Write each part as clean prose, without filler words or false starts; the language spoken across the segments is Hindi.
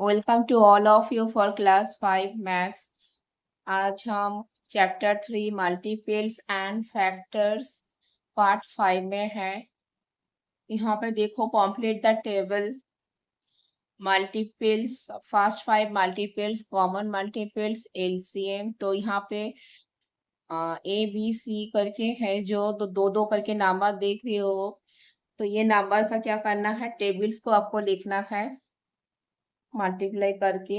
Welcome to all of you for class 5 maths. आज हम chapter 3 multiples and factors part 5 में है। यहाँ पे देखो complete the table multiples, first 5 multiples, common multiples, LCM. तो यहाँ पे ए बी सी करके है जो दो दो करके नंबर देख रहे हो। तो ये नंबर का क्या करना है, टेबल्स को आपको लिखना है मल्टीप्लाई करके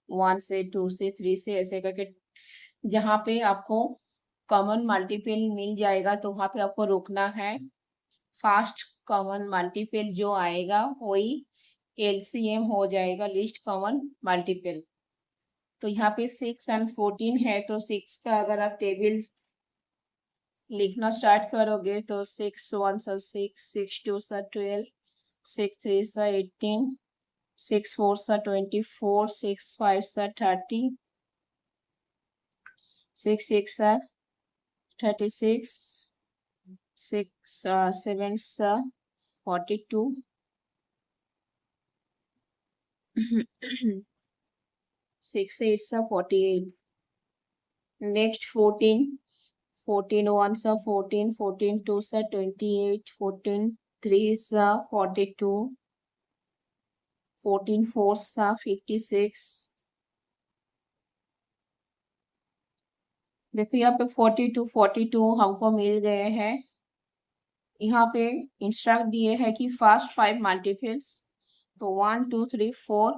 1 से 2 से 3 से ऐसे करके। जहाँ पे आपको कॉमन मल्टीपल मिल जाएगा तो वहाँ पे आपको रुकना है। फास्ट कॉमन मल्टीपल जो आएगा वही एलसीएम हो जाएगा, लिस्ट कॉमन मल्टीपल। तो यहाँ पे 6 एंड 14 है, तो 6 का अगर आप टेबल लिखना स्टार्ट करोगे तो 6 1 सा 6, 6 2 सा 12, 6 3 सा 18, 6 4 सा 24, 6 5 सा 30, 6 6 सा 36, 6 7 सा 42, 6 8 सा 48. Next 14, 14 1 सा 14, 14 2 सा 28, 14 3 सा 42, 14 4 सा 56. देखो यहाँ पे 42 हमको मिल गए हैं। यहाँ पे इंस्ट्रक्ट दिए है कि फर्स्ट 5 मल्टीपल्स, तो 1 2 3 4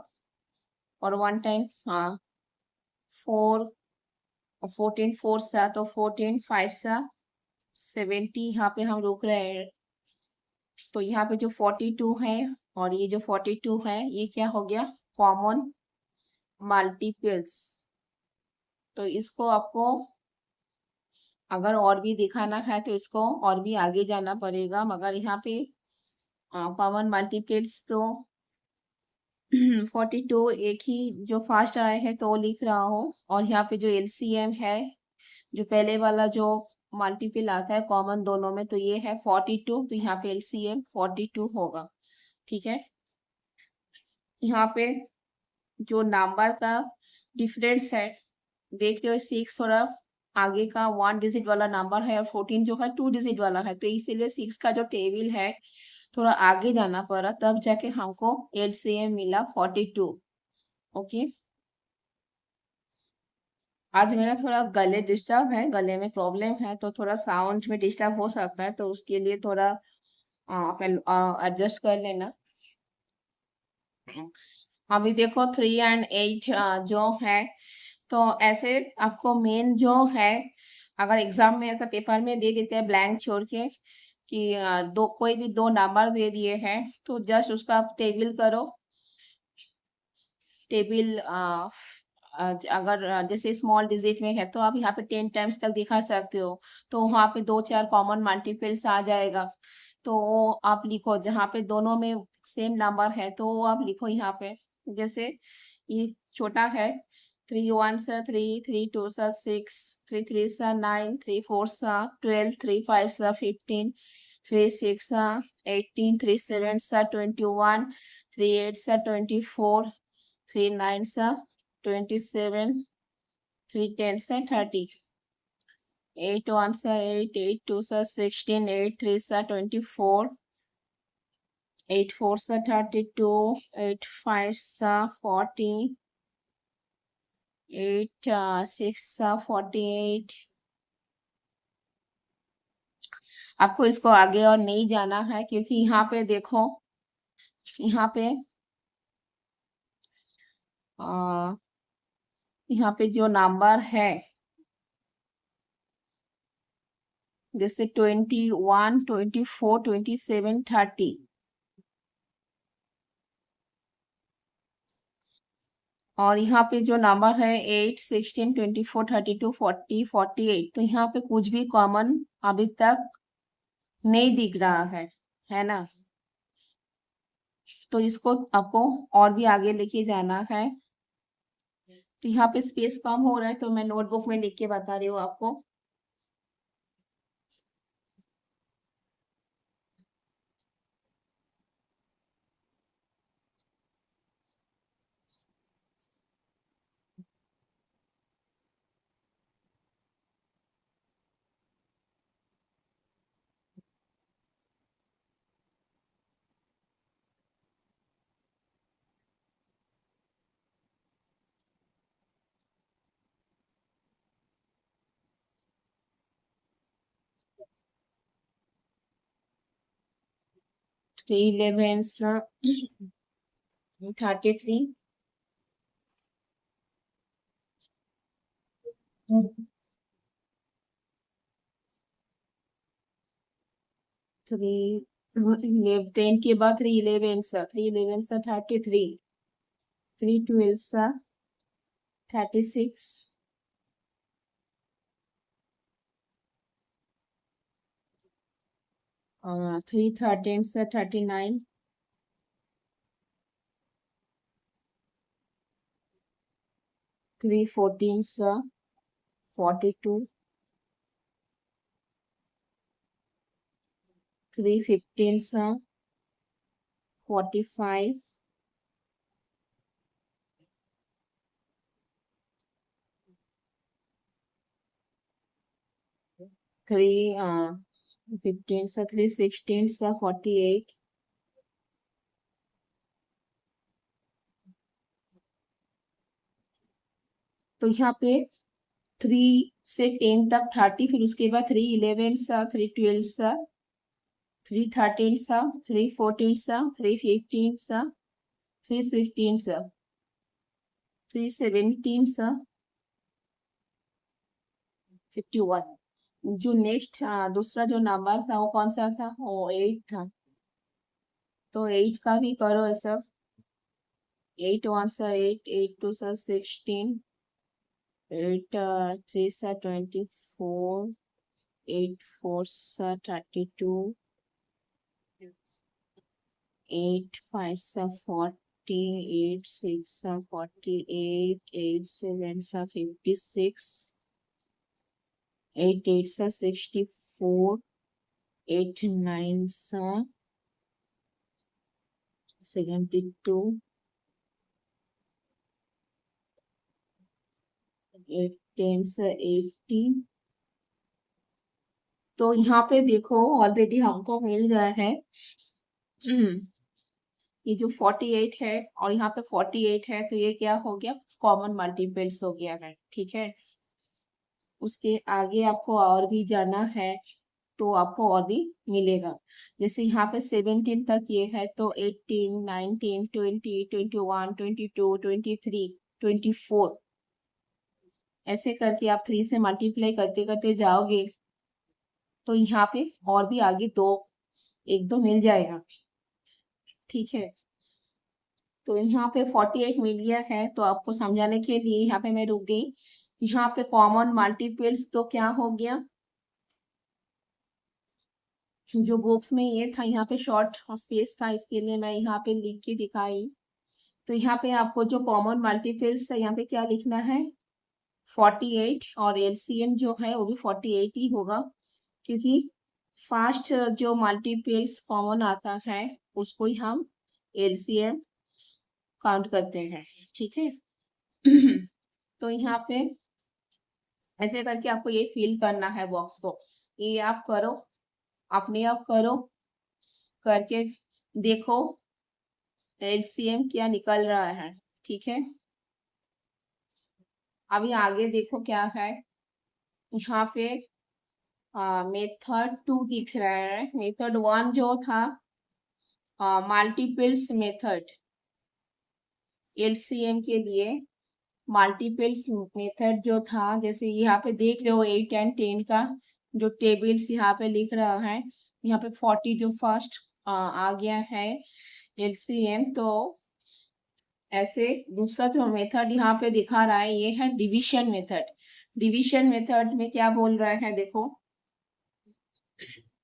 और 1 टाइम 4, 14 4 सा, तो 14 5 सा 70। यहाँ पे हम रुक रहे हैं। तो यहाँ पे जो 42 है और ये जो 42 है ये क्या हो गया, कॉमन मल्टीपल्स। तो इसको आपको अगर और भी दिखाना है तो इसको और भी आगे जाना पड़ेगा, मगर यहाँ पे कॉमन मल्टीपल्स तो 42 एक ही जो फास्ट आए हैं तो लिख रहा हूँ। और यहाँ पे जो एलसीएम है, जो पहले वाला जो मल्टीपल आता है कॉमन दोनों में, तो ये है 42, तो यहाँ पे एलसीएम 42 होगा। ठीक है। यहाँ पे जो नंबर का डिफरेंस है, देख रहे हो 6 थोड़ा आगे का 1 डिजिट वाला नंबर है और 14 जो है 2 डिजिट वाला है, तो इसीलिए 6 का जो टेबल है थोड़ा आगे जाना पड़ा, तब जाके हमको एलसीएम मिला 42। ओके। आज मेरा थोड़ा गले डिस्टर्ब है, गले में प्रॉब्लम है, तो थोड़ा साउंड में डिस्टर्ब हो सकता है, तो उसके लिए थोड़ा एडजस्ट कर लेना। अभी देखो 3 एंड 8 जो है, तो ऐसे आपको मेन जो है, अगर एग्जाम में ऐसा पेपर में दे देते हैं ब्लैंक छोड़ के कि दो कोई भी दो नंबर दे दिए हैं, तो जस्ट उसका आप टेबल करो। टेबल अगर जैसे स्मॉल डिजिट में है तो आप यहाँ पे 10 टाइम्स तक दिखा सकते हो, तो वहाँ पे 2 4 कॉमन मल्टीपल्स आ जाएगा। तो वो आप लिखो, जहाँ पे दोनों में सेम नंबर है तो वो आप लिखो यहाँ पे। जैसे ये छोटा है, 3 1 सा 3, 3 2 सा 6, 3 3 सा 9, 3 4 सा 12, 3 5 सा 15, 3 6 सा 18, 3 7 सा 21, 3 8 सा 24, 3 9 सा 27, 3 10 सा 30, 8 1 सा 8, 8 2 सा 16, 8 3 सा 24, 8 4 सा 32, 8 5 सा 40, 8 6 सा 48। आपको इसको आगे और नहीं जाना है, क्योंकि यहाँ पे देखो, यहाँ पे यहाँ पे जो नंबर है जैसे 21, 24, 27, 30, और यहाँ पे जो नंबर है 8 16, 24, 32, 40, 48, तो यहाँ पे कुछ भी कॉमन अभी तक नहीं दिख रहा है ना। तो इसको आपको और भी आगे लेके जाना है। तो यहाँ पे स्पेस कम हो रहा है, तो मैं नोटबुक में लिख के बता रही हूँ आपको। 3 11s 33, 3 10 के बाद 3 11s 33, 3 12s 36, 3 13s 39, 3 14s 42, 3 15s 45, 3 15s 3 16s 48, तो यहाँ पे 3 से 10 तक 30, फिर उसके बाद 3 11s 3 12s 3 13s 3 14s 3 15s 3 16s 3 17s 51। जो नेक्स्ट दूसरा जो नंबर था वो कौन सा था, वो 8 था, तो 8 का भी करो ऐसा। 8 1 सा 8, 8 2 सा 16, 8 3 सा 24, 8 4 सा 32, 8 5 सा 40, 8 6 सा 48, 8 7 सा 56, 8 8 सा 64, 8 9 सा 72, 8 10 सा 80। तो यहाँ पे देखो ऑलरेडी हमको मिल गया है ये जो 48 है और यहाँ पे 48 है, तो ये क्या हो गया, कॉमन मल्टीपल्स हो गया है, ठीक है। उसके आगे आपको और भी जाना है तो आपको और भी मिलेगा। जैसे यहाँ पे 17 तक ये है, तो 18 19 20 21 22 23 24, ऐसे करके आप 3 से मल्टीप्लाई करते करते जाओगे तो यहाँ पे और भी आगे दो एक दो मिल जाएगा, ठीक है। तो यहाँ पे 48 मिल गया है, तो आपको समझाने के लिए यहाँ पे मैं रुक गई। यहाँ पे कॉमन मल्टीपल्स तो क्या हो गया, जो बॉक्स में ये था यहाँ पे शॉर्ट स्पेस था, इसके लिए मैं यहाँ पे लिख के दिखाई। तो यहाँ पे आपको जो कॉमन मल्टीपल्स है यहाँ पे क्या लिखना है, 48, और एलसीएम जो है वो भी 48 ही होगा, क्योंकि फर्स्ट जो मल्टीपल्स कॉमन आता है उसको ही हम एलसीएम काउंट करते हैं, ठीक है। तो यहाँ पे ऐसे करके आपको ये फिल करना है बॉक्स को, ये आप करो, अपने आप करो, करके देखो एलसीएम क्या निकल रहा है, ठीक है। अभी आगे देखो क्या है, यहाँ पे मेथड 2 दिख रहा है। मेथड 1 जो था मल्टीपल्स मेथड, एलसीएम के लिए मल्टीपल्स मेथड जो था, जैसे यहाँ पे देख रहे हो 8 एंड 10 का जो टेबल्स यहाँ पे लिख रहा है, यहाँ पे 40 जो फर्स्ट आ गया है एलसीएम। तो ऐसे दूसरा जो मेथड यहाँ पे दिखा रहा है ये है डिवीजन मेथड। डिवीजन मेथड में क्या बोल रहा है देखो,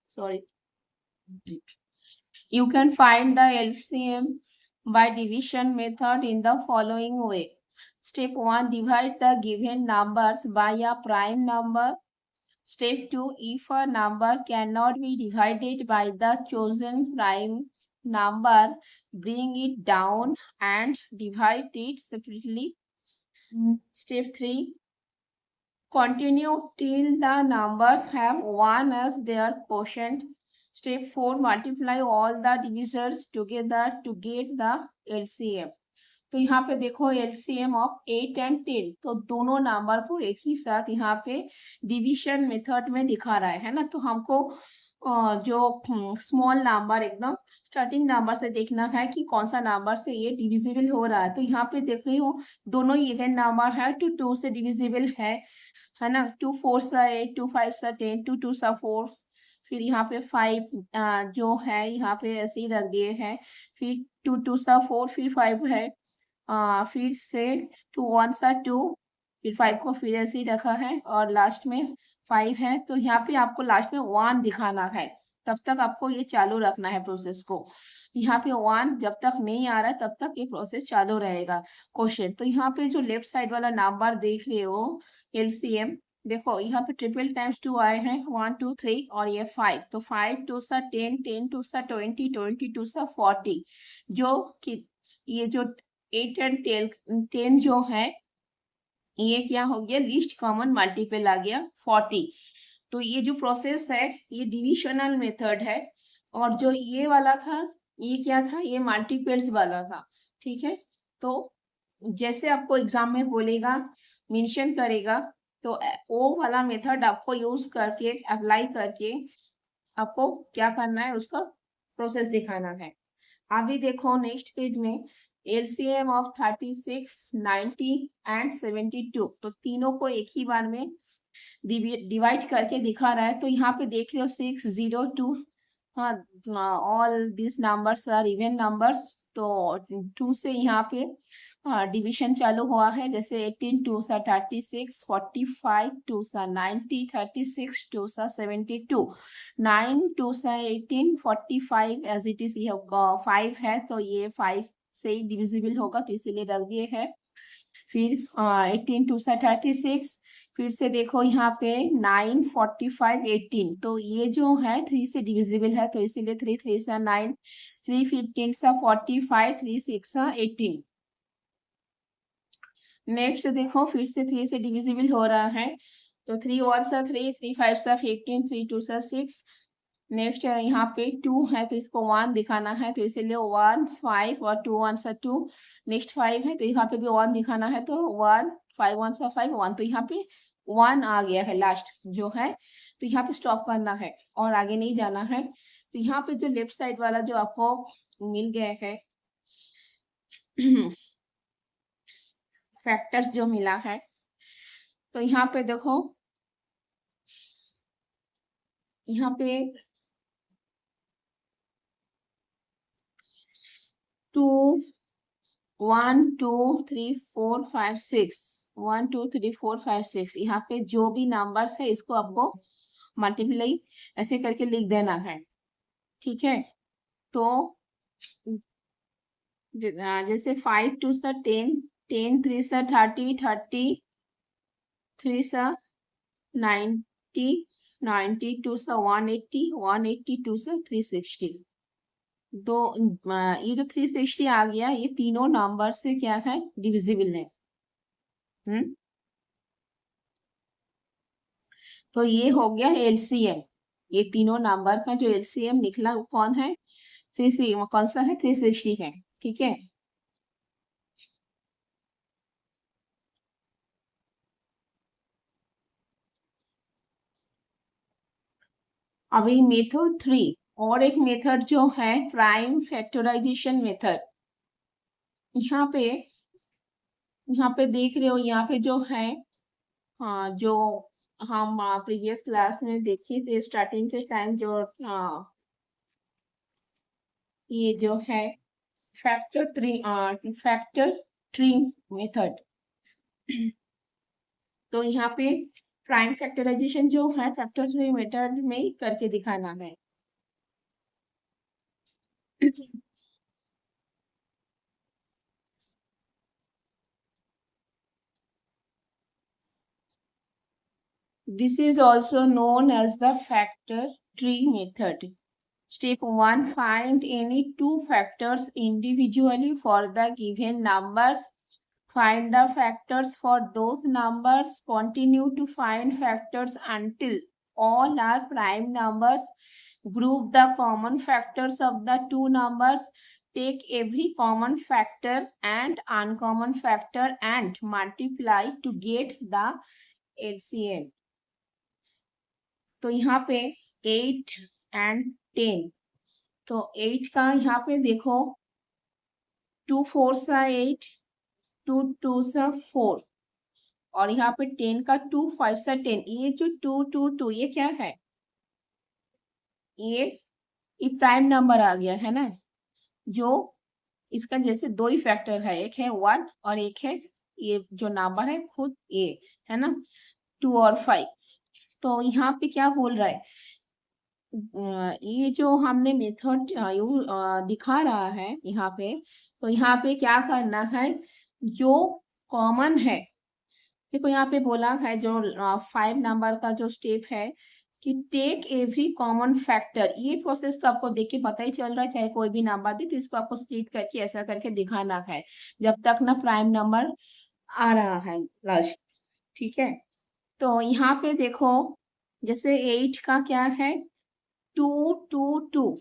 sorry, you can find the LCM by division method in the following way. Step 1, divide the given numbers by a prime number. Step 2, if a number cannot be divided by the chosen prime number, bring it down and divide it separately. Step 3, continue till the numbers have 1 as their quotient. Step 4, multiply all the divisors together to get the LCM. तो यहाँ पे देखो LCM ऑफ 8 एंड 10, तो दोनों नंबर को एक ही साथ यहाँ पे डिवीजन मेथड में दिखा रहा है ना, तो हमको जो स्मॉल नंबर एकदम स्टार्टिंग नंबर से देखना है कि कौन सा नंबर से ये डिविजिबल हो रहा है। तो यहाँ पे देख रही हूँ दोनों इवन नंबर है, टू से डिविजिबल है ना। 2 4 सा 8, 2 5 सा 10, 2 2 सा 4। फिर यहाँ पे 5 जो है यहाँ पे ऐसे ही रख दिए हैं। फिर 2 2 सा 4, फिर 5 है। फिर से 2 1 सा 2, फिर 5 को फिर ऐसे ही रखा है और लास्ट में 5 है। तो यहाँ पे आपको लास्ट में 1 दिखाना है, तब तक आपको ये चालू रखना है प्रोसेस को। यहाँ पे 1 जब तक नहीं आ रहा है तब तक ये प्रोसेस चालू रहेगा। क्वेश्चन तो यहाँ पे जो लेफ्ट साइड वाला नंबर देख रहे हो एलसीएम, देखो यहाँ पे ट्रिपल टाइम्स 2 आए हैं, 1 2 3 और ये 5। तो 5 2 सा 10, 10 2 सा 20, 20 2 सा 40। जो कि ये जो 8 एंड 10 जो है ये क्या हो गया, लीस्ट कॉमन मल्टीपल आ गया 40। तो ये जो प्रोसेस है ये डिविजनल मेथड है। और जो ये वाला था ये क्या था, ये मल्टीपल्स वाला था। ठीक है। तो जैसे आपको एग्जाम में बोलेगा, मेंशन करेगा, तो वो वाला मेथड आपको यूज करके अप्लाई करके आपको क्या करना है, उसका प्रोसेस दिखाना है। अभी देखो नेक्स्ट पेज में एलसीएम ऑफ 36, 90 एंड 72। तो तीनों को एक ही बार में डिवाइड करके दिखा रहा है। तो यहाँ पे देख रहे हो 6 0 2। हाँ, all this numbers are even numbers. तो 2 से यहाँ पे डिवीजन चालू हुआ है। जैसे 18 2 सा 36, 45 2 सा 90, 36 2 सा 72, 9 2 सा 18, 45 एज इट इज। ये 5 है तो ये 5 से ही डिविजिबल होगा, तो इसीलिए रख दिए है। फिर 18 2 सा 36। फिर से देखो यहाँ पे 9 45 18। तो ये जो है 3 से डिविजिबल है, तो इसीलिए 3 3 सा 9, 3 15 सा 45, 3 6 सा 18। नेक्स्ट देखो फिर से 3 से डिविजिबल हो रहा है। तो 3 1 सा 3, 3 5 सा 15, 3 2 सा 6। नेक्स्ट यहाँ पे 2 है तो इसको 1 दिखाना है, तो इसीलिए 1 5 और 2 1 सा 2। नेक्स्ट 5 है तो यहाँ पे भी 1 दिखाना है, तो 1 5 1 सा 5 1। तो यहाँ पे 1 आ गया है लास्ट जो है। तो यहाँ पे स्टॉप करना है और आगे नहीं जाना है। तो यहाँ पे जो लेफ्ट साइड वाला जो आपको मिल गया है फैक्टर्स जो मिला है, तो यहाँ पे देखो यहाँ पे 2 1 2 3 4 5 6, 1 2 3 4 5 6। यहाँ पे जो भी नंबर्स है इसको आपको मल्टीप्लाई ऐसे करके लिख देना है। ठीक है। तो जैसे 5 2 सा 10, 10 3 सा 30, 30 3 सा 90, 90 2 सा 180, 180 2 सा 360। तो ये जो 360 आ गया, ये तीनों नंबर से क्या है, डिविजिबल है। तो ये हो गया एलसीएम। ये तीनों नंबर का जो एलसीएम निकला वो कौन है, कौन सा है, 360 है। ठीक है। अभी मेथड 3 और एक मेथड जो है प्राइम फैक्टराइजेशन मेथड। यहाँ पे देख रहे हो, यहाँ पे जो है, हाँ, जो हम प्रीवियस क्लास में देखी थी स्टार्टिंग के टाइम, जो ये जो है फैक्टर 3 मेथड। तो यहाँ पे प्राइम फैक्टराइजेशन जो है फैक्टर 3 मेथड में ही करके दिखाना है। This is also known as the factor tree method. Step 1. Find any two factors individually for the given numbers. Find the factors for those numbers. Continue to find factors until all are prime numbers. Group the common factors of the two numbers. Take every common factor and uncommon factor and multiply to get the LCM. तो यहाँ पे 8 एंड 10। तो 8 का यहाँ पे देखो 2 4 सा 8, 2 2 सा 4, और यहाँ पे 10 का 2 5 सा 10। ये जो 2 2 2 ये क्या है? ये ये प्राइम नंबर आ गया है ना, जो इसका जैसे दो ही फैक्टर है, एक है 1 और एक है ये जो नंबर है खुद ये, है ना, 2 और 5। तो यहाँ पे क्या बोल रहा है, ये जो हमने मेथड दिखा रहा है यहाँ पे, तो यहाँ पे क्या करना है, जो कॉमन है, देखो यहाँ पे बोला है जो 5 नंबर का जो स्टेप है कि टेक एवरी कॉमन फैक्टर। ये प्रोसेस तो आपको देख के पता ही चल रहा है, चाहे कोई भी नंबर दे तो इसको आपको स्प्लिट करके ऐसा करके दिखाना है जब तक ना प्राइम नंबर आ रहा है लास्ट। ठीक है, तो यहाँ पे देखो जैसे 8 का क्या है, 2 2 2,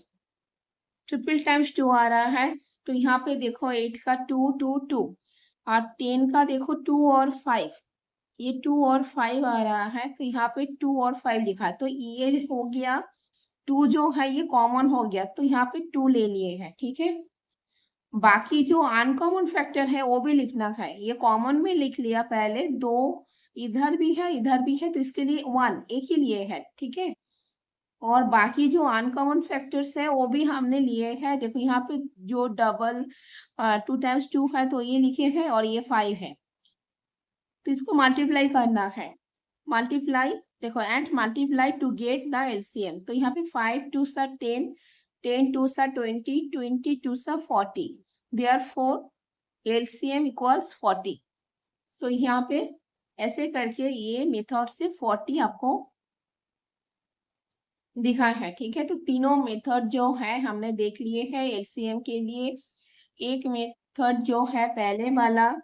ट्रिपल टाइम्स 2 आ रहा है। तो यहाँ पे देखो 8 का 2 2 2, और 10 का देखो 2 और 5, ये 2 और 5 आ रहा है, तो यहाँ पे 2 और 5 लिखा है, तो ये हो गया 2 जो है ये कॉमन हो गया, तो यहाँ पे 2 ले लिए हैं। ठीक है, बाकी जो अनकॉमन फैक्टर है वो भी लिखना है, ये कॉमन में लिख लिया पहले, दो इधर भी है इधर भी है, तो इसके लिए 1 एक ही लिए है। ठीक है, और बाकी जो अनकॉमन फैक्टर्स है वो भी हमने लिए हैं, देखो यहाँ पे जो डबल 2 टाइम्स 2 है तो ये लिखे हैं, और ये 5 है, तो इसको मल्टीप्लाई करना है। मल्टीप्लाई देखो, and multiply to get the LCM. तो यहाँ पे 5 2 सा 10, 10 2 सा 20, 20 2 सा 40, देयरफॉर एलसीएम इक्वल्स 40। तो यहाँ पे ऐसे करके ये मेथड से 40 आपको दिखा है। ठीक है, तो तीनों मेथड जो है हमने देख लिए हैं एलसीएम के लिए। एक मेथड जो है पहले वाला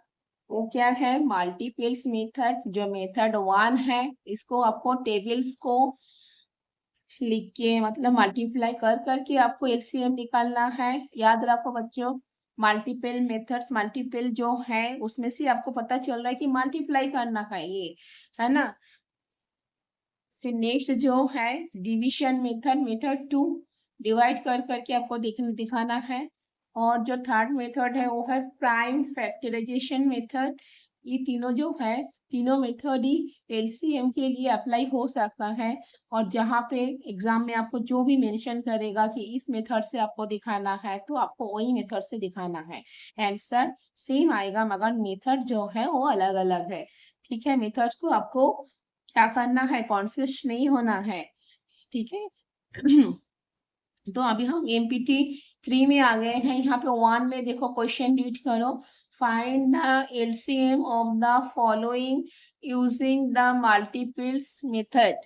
वो क्या है, मल्टीपल्स मेथड, जो मेथड 1 है, इसको आपको टेबल्स को लिख के मतलब मल्टीप्लाई कर करके आपको एलसीएम निकालना है। याद रखो बच्चों, मल्टीपल मेथड्स, मल्टीपल जो है उसमें से आपको पता चल रहा है कि मल्टीप्लाई करना है, ये है ना। फिर नेक्स्ट जो है डिवीजन मेथड, मेथड 2, डिवाइड कर करके आपको दिखाना है। और जो थर्ड मेथड है वो है प्राइम फैक्टराइजेशन मेथड। ये तीनों जो है, तीनों मेथड ही एलसीएम के लिए अप्लाई हो सकता है, और जहाँ पे एग्जाम में आपको जो भी मेंशन करेगा कि इस मेथड से आपको दिखाना है तो आपको वही मेथड से दिखाना है, आंसर सेम आएगा, मगर मेथड जो है वो अलग अलग है। ठीक है, मेथड को आपको क्या करना है, कॉन्फ्यूज नहीं होना है। ठीक है तो अभी हम एमपीटी 3 में आ गए हैं। यहाँ पे 1 में देखो क्वेश्चन रीड करो, find the LCM of the following using the multiples method.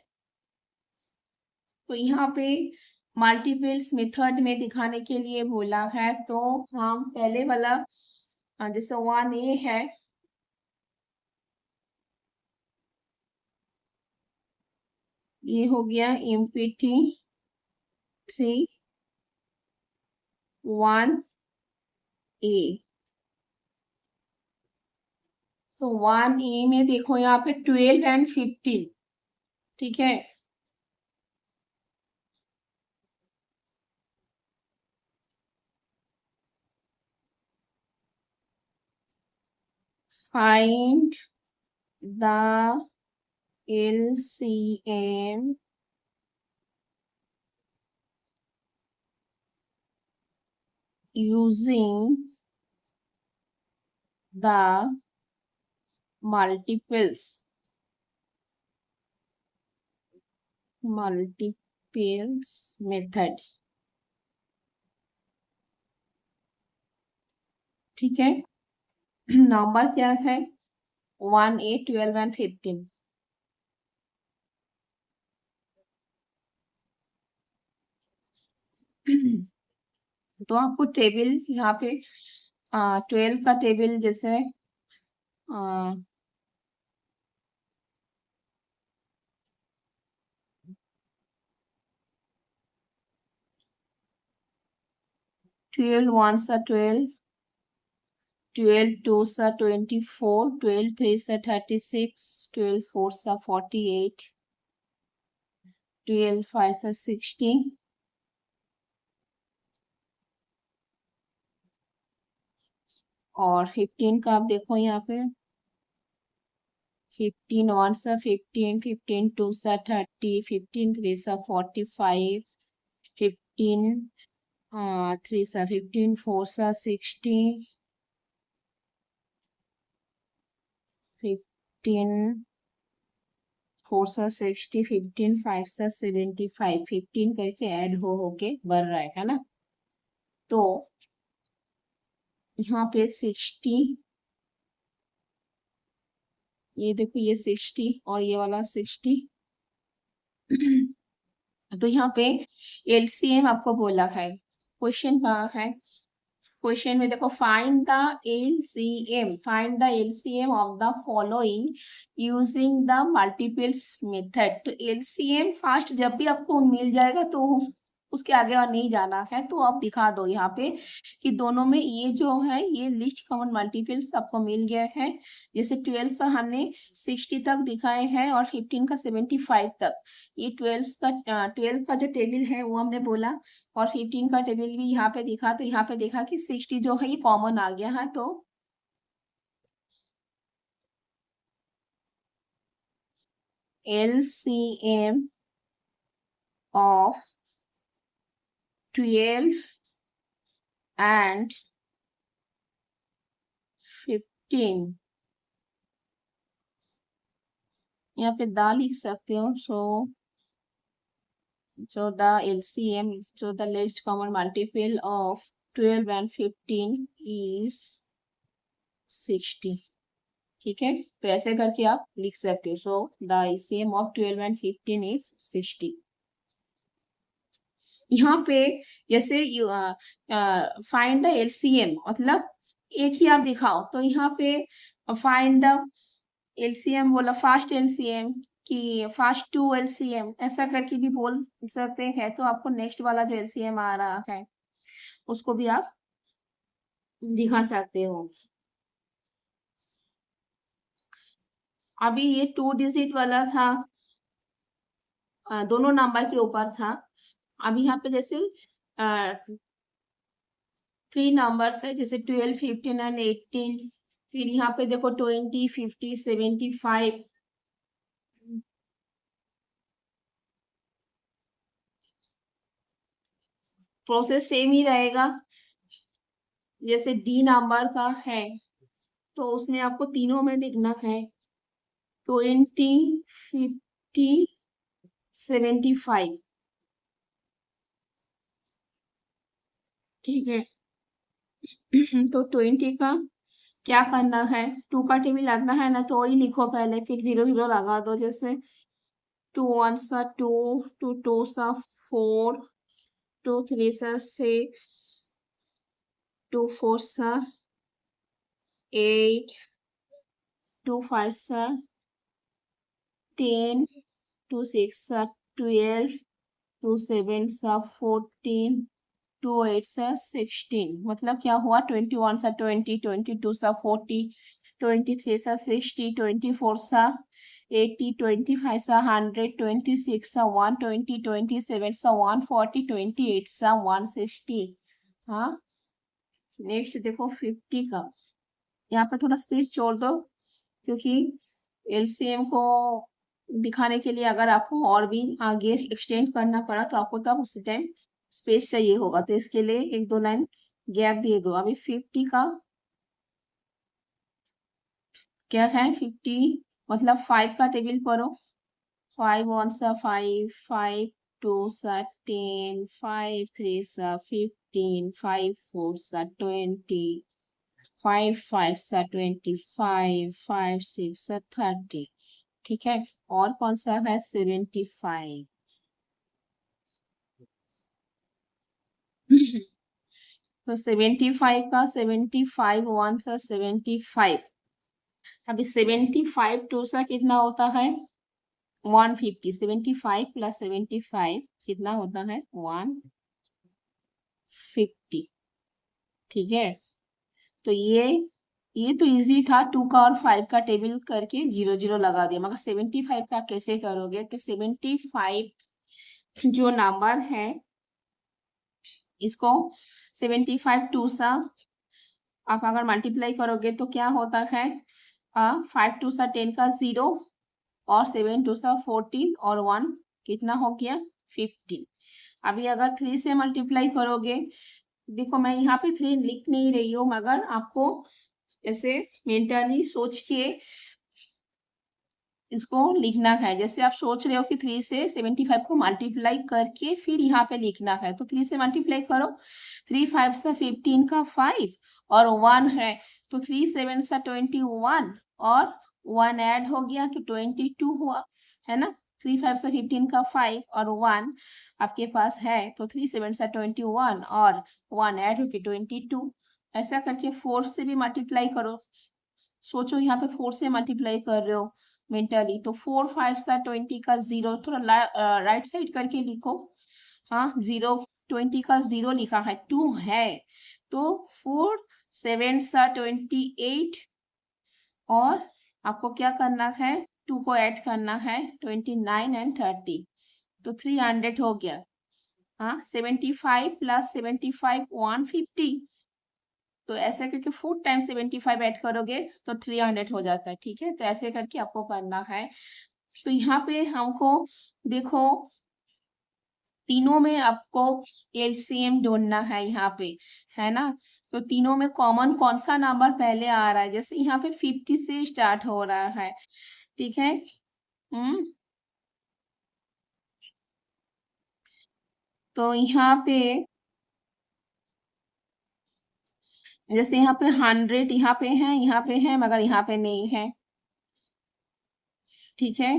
तो यहाँ पे मल्टीपल्स मेथड में दिखाने के लिए बोला है, तो हम पहले वाला जैसे 1A है, ये हो गया एमपीटी 3 1A। तो 1A में देखो यहाँ पे 12 एंड 15। ठीक है, find the LCM using the multiples method। ठीक है, नंबर क्या है, 1A 12 एंड 15। तो आपको टेबल यहाँ पे 12 का टेबल जैसे 12 1 सा 12, 12 2 सा 24, 12 3 सा 36, 12 4 सा 48, 12 5 सा 60, और 15 का आप देखो यहाँ पे 15 वन सा 15, 15 टू सा 30, 15 थ्री सा 45, 15 थ्री सा 15, फोर सा 60, 15 फोर सा 60, 15 फाइव सा 75, 15 करके ऐड होके बढ़ रहा है ना। तो यहाँ पे 60, ये देखो ये 60 और ये वाला 60। तो यहाँ पे एलसीएम आपको बोला है, क्वेश्चन कहाँ है, क्वेश्चन में देखो find the LCM of the following using the multiples method. तो एलसीएम फास्ट जब भी आपको मिल जाएगा तो उसके आगे और नहीं जाना है, तो आप दिखा दो यहाँ पे कि दोनों में ये जो है ये लिस्ट कॉमन मल्टीपल्स आपको मिल गया है। जैसे 12 का हमने 60 तक दिखाए हैं और 15 का 75 तक। ये 12 का जो टेबल है वो हमने बोला, और 15 का टेबल भी यहाँ पे दिखा, तो यहाँ पे देखा कि 60 जो है ये कॉमन आ गया है। तो LCM of 12 and 15, यहाँ पे दा लिख सकते हो। so the LCM, so the least common multiple of 12 and 15 is 60। ठीक है, तो ऐसे करके आप लिख सकते हो। So the LCM of 12 and 15 is 60। यहाँ पे जैसे फाइंड द एलसीएम, मतलब एक ही आप दिखाओ, तो यहाँ पे फाइंड द एलसीएम बोला, फास्ट एलसीएम कि फास्ट टू एलसीएम, ऐसा करके भी बोल सकते हैं। तो आपको नेक्स्ट वाला जो एलसीएम आ रहा है उसको भी आप दिखा सकते हो। अभी ये 2 डिजिट वाला था, दोनों नंबर के ऊपर था। अब यहाँ पे जैसे 3 नंबर्स है, जैसे 12, 15 एंड 18। फिर यहाँ पे देखो 20, 50, 75। प्रोसेस सेम ही रहेगा। जैसे डी नंबर का है तो उसमें आपको तीनों में लिखना है 20, 50, 75। ठीक है। तो 20 का क्या करना है, 2 का टेबल लगना है ना, तो वही लिखो पहले, फिर 0 0 लगा दो। जैसे 2 1 सा 2, 2 2 सा 4, 2 3 सा 6, 2 4 सा 8, 2 5 सा 10, 2 6 सा 12, 2 7 सा 14, 2 8 सा 16। मतलब क्या हुआ, 21 सा 20, 22 सा 40, 23 सा 60, 24 सा 80, 25 सा 100, 26 सा 120, 27 सा 140, 28 सा 160। हाँ, नेक्स्ट देखो 50 का। यहाँ पे थोड़ा स्पेस छोड़ दो, क्योंकि एलसीएम को दिखाने के लिए अगर आपको और भी आगे एक्सटेंड करना पड़ा तो आपको तब उसी टाइम स्पेस चाहिए होगा, तो इसके लिए 1 2 लाइन गैप दे दो। अभी 50 का क्या है, 50 मतलब 5 का टेबल पढ़ो। 5 1 सा 5, 5 2 सा 10, 5 3 सा 15, 5 4 सा 20, 5 5 सा 25, 5 6 सा 30। ठीक है, और कौन सा है, 75। तो 75 का 75 वन सा 75। अभी 75 टू सा कितना होता है, 150। 75 प्लस 75 कितना होता है, 150। ठीक है, तो ये तो इजी था, 2 का और 5 का टेबल करके 0 0 लगा दिया। मगर 75 का कैसे करोगे, तो 75 जो नंबर है इसको 75 टू सा आप अगर मल्टीप्लाई करोगे तो क्या होता है, 5 2 10 का 0 और 7 2 14 और 1 कितना हो गया 15। अभी अगर 3 से मल्टीप्लाई करोगे, देखो मैं यहाँ पे 3 लिख नहीं रही हूँ, मगर आपको ऐसे मेंटली सोच के इसको लिखना है। जैसे आप सोच रहे हो कि 3 से 75 को मल्टीप्लाई करके फिर यहाँ पे लिखना है, तो 3 से मल्टीप्लाई करो, 3 5 सा 15 का 5 और 1 है, तो 3 7 सा 21 और 1 ऐड हो गया तो 22 हुआ, है ना। 3 5 सा 15 का 5 और 1 आपके पास है, तो 3 7 सा 21 और 1 ऐड होके 22। ऐसा करके 4 से भी मल्टीप्लाई करो। सोचो यहाँ पे 4 से मल्टीप्लाई कर रहे हो मेंटली, तो 4 5 सा 20 का 0, थोड़ा राइट साइड करके लिखो। हाँ 0, 20 का 0 लिखा है, 2 है, तो 4 7 सा 28 और आपको क्या करना है, 2 को ऐड करना है, 29 एंड 30, तो 300 हो गया। हाँ 75 प्लस 75 150, तो ऐसे करके 4 टाइम्स 75 ऐड करोगे तो 300 हो जाता है। ठीक है, तो ऐसे करके आपको करना है। तो यहाँ पे हमको देखो तीनों में आपको एलसीएम ढूंढना है यहाँ पे, है ना। तो तीनों में कॉमन कौन सा नंबर पहले आ रहा है, जैसे यहाँ पे 50 से स्टार्ट हो रहा है, ठीक है। तो यहाँ पे जैसे यहाँ पे 100 यहाँ पे है, यहाँ पे है, मगर यहाँ पे नहीं है, ठीक है।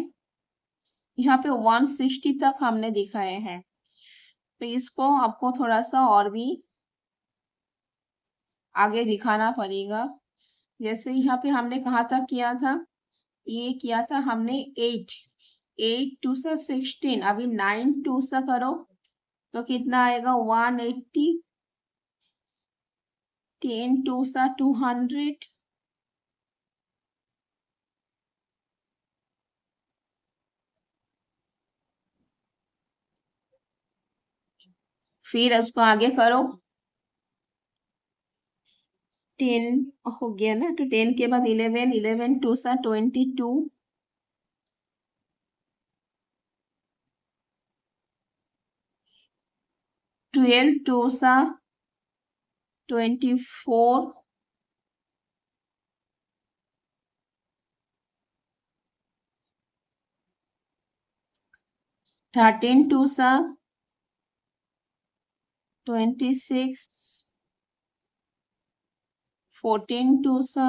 यहाँ पे 160 तक हमने दिखाए हैं, तो इसको आपको थोड़ा सा और भी आगे दिखाना पड़ेगा। जैसे यहाँ पे हमने कहाँ तक किया था, ये किया था हमने 8 8 2 सा 16, अभी 9 2 सा करो तो कितना आएगा 180, 10 2 सा 200, फिर उसको आगे करो, 10 हो गया ना, तो 10 के बाद 11 11 2 सा 22, 12 2 सा 24, 13 2 सा 26, 14 2 सा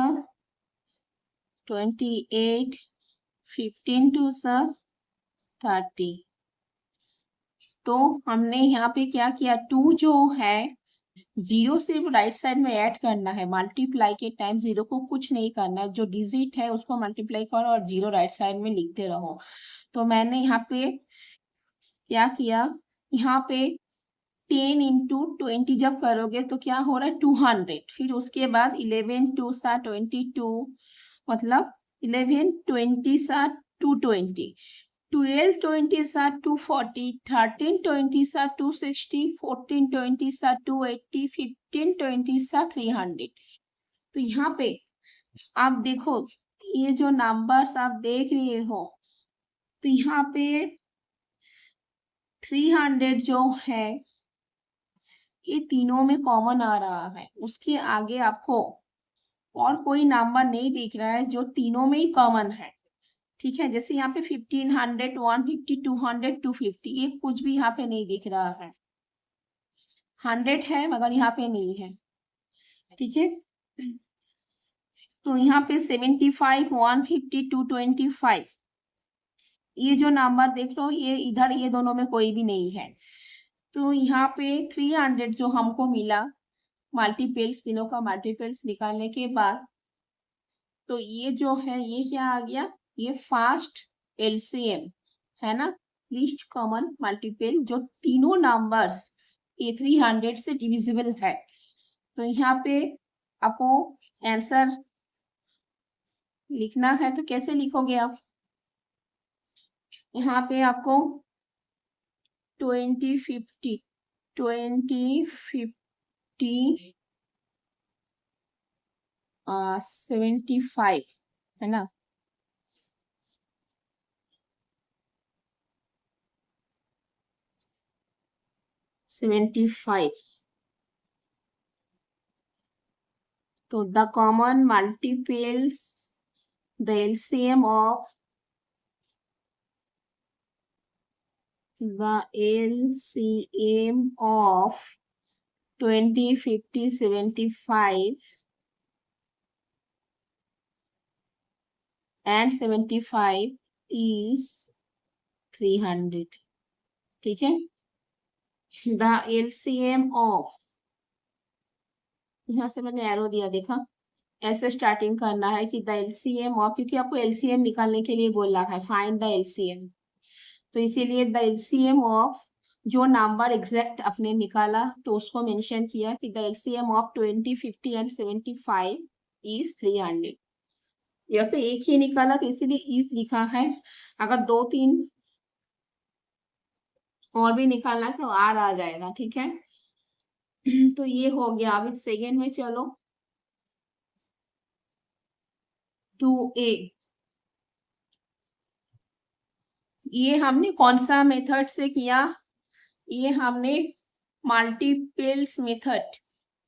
28, 15 2 सा 30। तो हमने यहाँ पे क्या किया, 2 जो है जीरो से राइट साइड में ऐड करना है, मल्टीप्लाई के टाइम जीरो को कुछ नहीं करना है, जो डिजिट है उसको मल्टीप्लाई करो और जीरो राइट साइड में लिखते रहो। तो मैंने यहाँ पे क्या किया, यहाँ पे 10 इंटू 20 जब करोगे तो क्या हो रहा है 200, फिर उसके बाद 11 2 सा 22, मतलब 11 20 सा 220, 12 20 सा 240, 13 20 सा 260, 14 20 सा 280, 15 20 सा 300। तो यहाँ पे आप देखो, ये जो नंबर्स आप देख रहे हो, तो यहाँ पे 300 जो है ये तीनों में कॉमन आ रहा है, उसके आगे आपको और कोई नंबर नहीं दिख रहा है जो तीनों में ही कॉमन है, ठीक है। जैसे यहाँ पे 1500 150 200 250, ये कुछ भी यहाँ पे नहीं दिख रहा है, 100 है मगर यहाँ पे नहीं है, ठीक है। तो यहाँ पे 75 150 225, ये जो नंबर देख लो ये इधर, ये दोनों में कोई भी नहीं है। तो यहाँ पे 300 जो हमको मिला मल्टीपल्स, तीनों का मल्टीपल्स निकालने के बाद, तो ये जो है ये क्या आ गया, ये फास्ट एलसीएम है ना, लीस्ट कॉमन मल्टीपल, जो तीनों नंबर्स ये 300 से डिविजिबल है। तो यहाँ पे आपको आंसर लिखना है, तो कैसे लिखोगे आप, यहाँ पे आपको 20 50 75 है ना। 75 तो the common multiples the LCM of the LCM of 20, 50, 75 and 75 is 300। ठीक है। The LCM of, यहाँ से मैंने एरो दिया देखा, ऐसे स्टार्टिंग करना है कि द एलसीएम ऑफ, क्योंकि आपको एलसीएम निकालने के लिए बोल रहा है फाइंड द एलसीएम, तो इसीलिए द एलसीएम ऑफ जो नंबर एग्जैक्ट आपने निकाला तो उसको मेंशन किया कि the LCM of 20, 50 and 75 is 300। यहाँ पे एक ही निकाला तो इसीलिए इज लिखा है। अगर दो तीन और भी निकालना है तो आर आ जाएगा। ठीक है। तो ये हो गया। अभी सेकेंड में चलो 2A। ये हमने कौन सा मेथड से किया? ये हमने मल्टीपल्स मेथड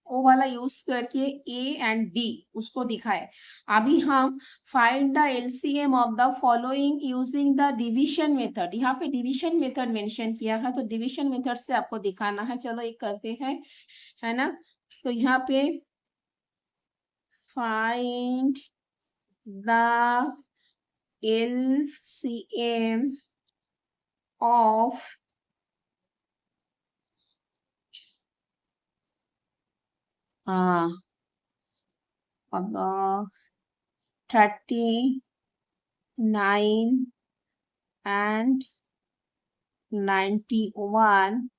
वो वाला यूज करके ए एंड डी उसको दिखाए। अभी हम find the LCM of the following using the division method, यहाँ पे डिवीजन मेथड मेंशन किया है तो डिवीजन मेथड से आपको दिखाना है। चलो एक करते हैं, है ना। तो यहाँ पे find the LCM of 39 and 91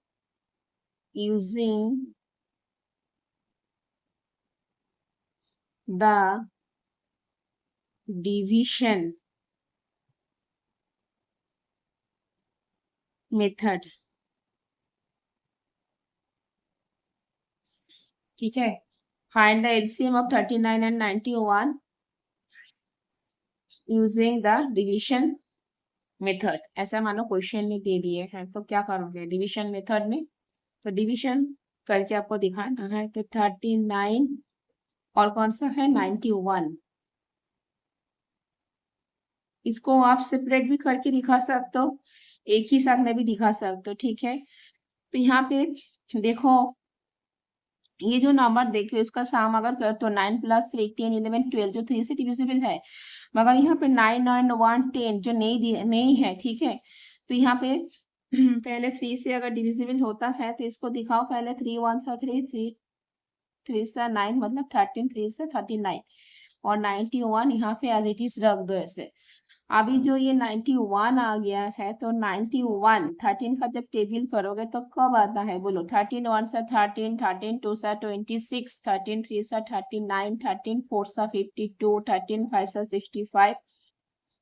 using the division method। ठीक है। Find the LCM of 39 and 91 using the division method. ऐसा मानो क्वेश्चन में दे दिए हैं तो क्या करोगे डिविजन मेथड में? तो डिविजन करके आपको दिखाना है। तो 39 और कौन सा है 91, इसको आप सेपरेट भी करके दिखा सकते हो, एक ही साथ में भी दिखा सकते हो। ठीक है। तो यहाँ पे देखो ये जो नंबर देखो इसका साम अगर कर तो 9 + 3 10 11 12 जो 3 से डिविजिबल है, मगर यहाँ पे 9 9 1 10 जो नहीं है। ठीक है। तो यहाँ पे पहले 3 से अगर डिविजिबल होता है तो इसको दिखाओ पहले। 3 1 सा 3 3 3 सा 9 मतलब 13 3 से 39 और 91 यहाँ पे एज इट इज रख दो ऐसे। अभी जो ये 91 आ गया है तो 91 13 का जब टेबल करोगे तो कब आता है बोलो? 13 1 सा 13, 13 2 सा 26, 13 3 सा 39, 13 4 सा 52, 13 5 सा 65,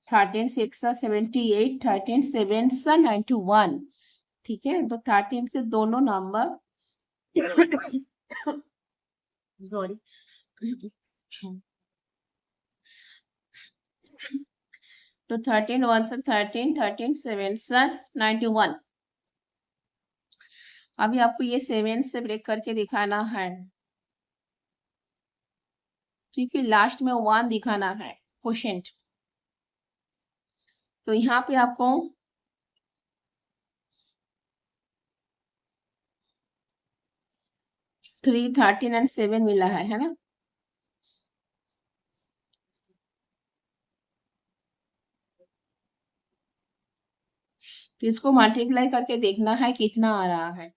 13 6 सा 78, 13 7 सा 91। ठीक है। तो 13 से दोनों नंबर सॉरी तो 13 1 से 13, 13 7 से 91। अभी आपको ये 7 से ब्रेक करके दिखाना है क्योंकि लास्ट में 1 दिखाना है क्वोशेंट। तो यहाँ पे आपको 3 13 एंड 7 मिला है ना। तो इसको मल्टीप्लाई करके देखना है कितना आ रहा है।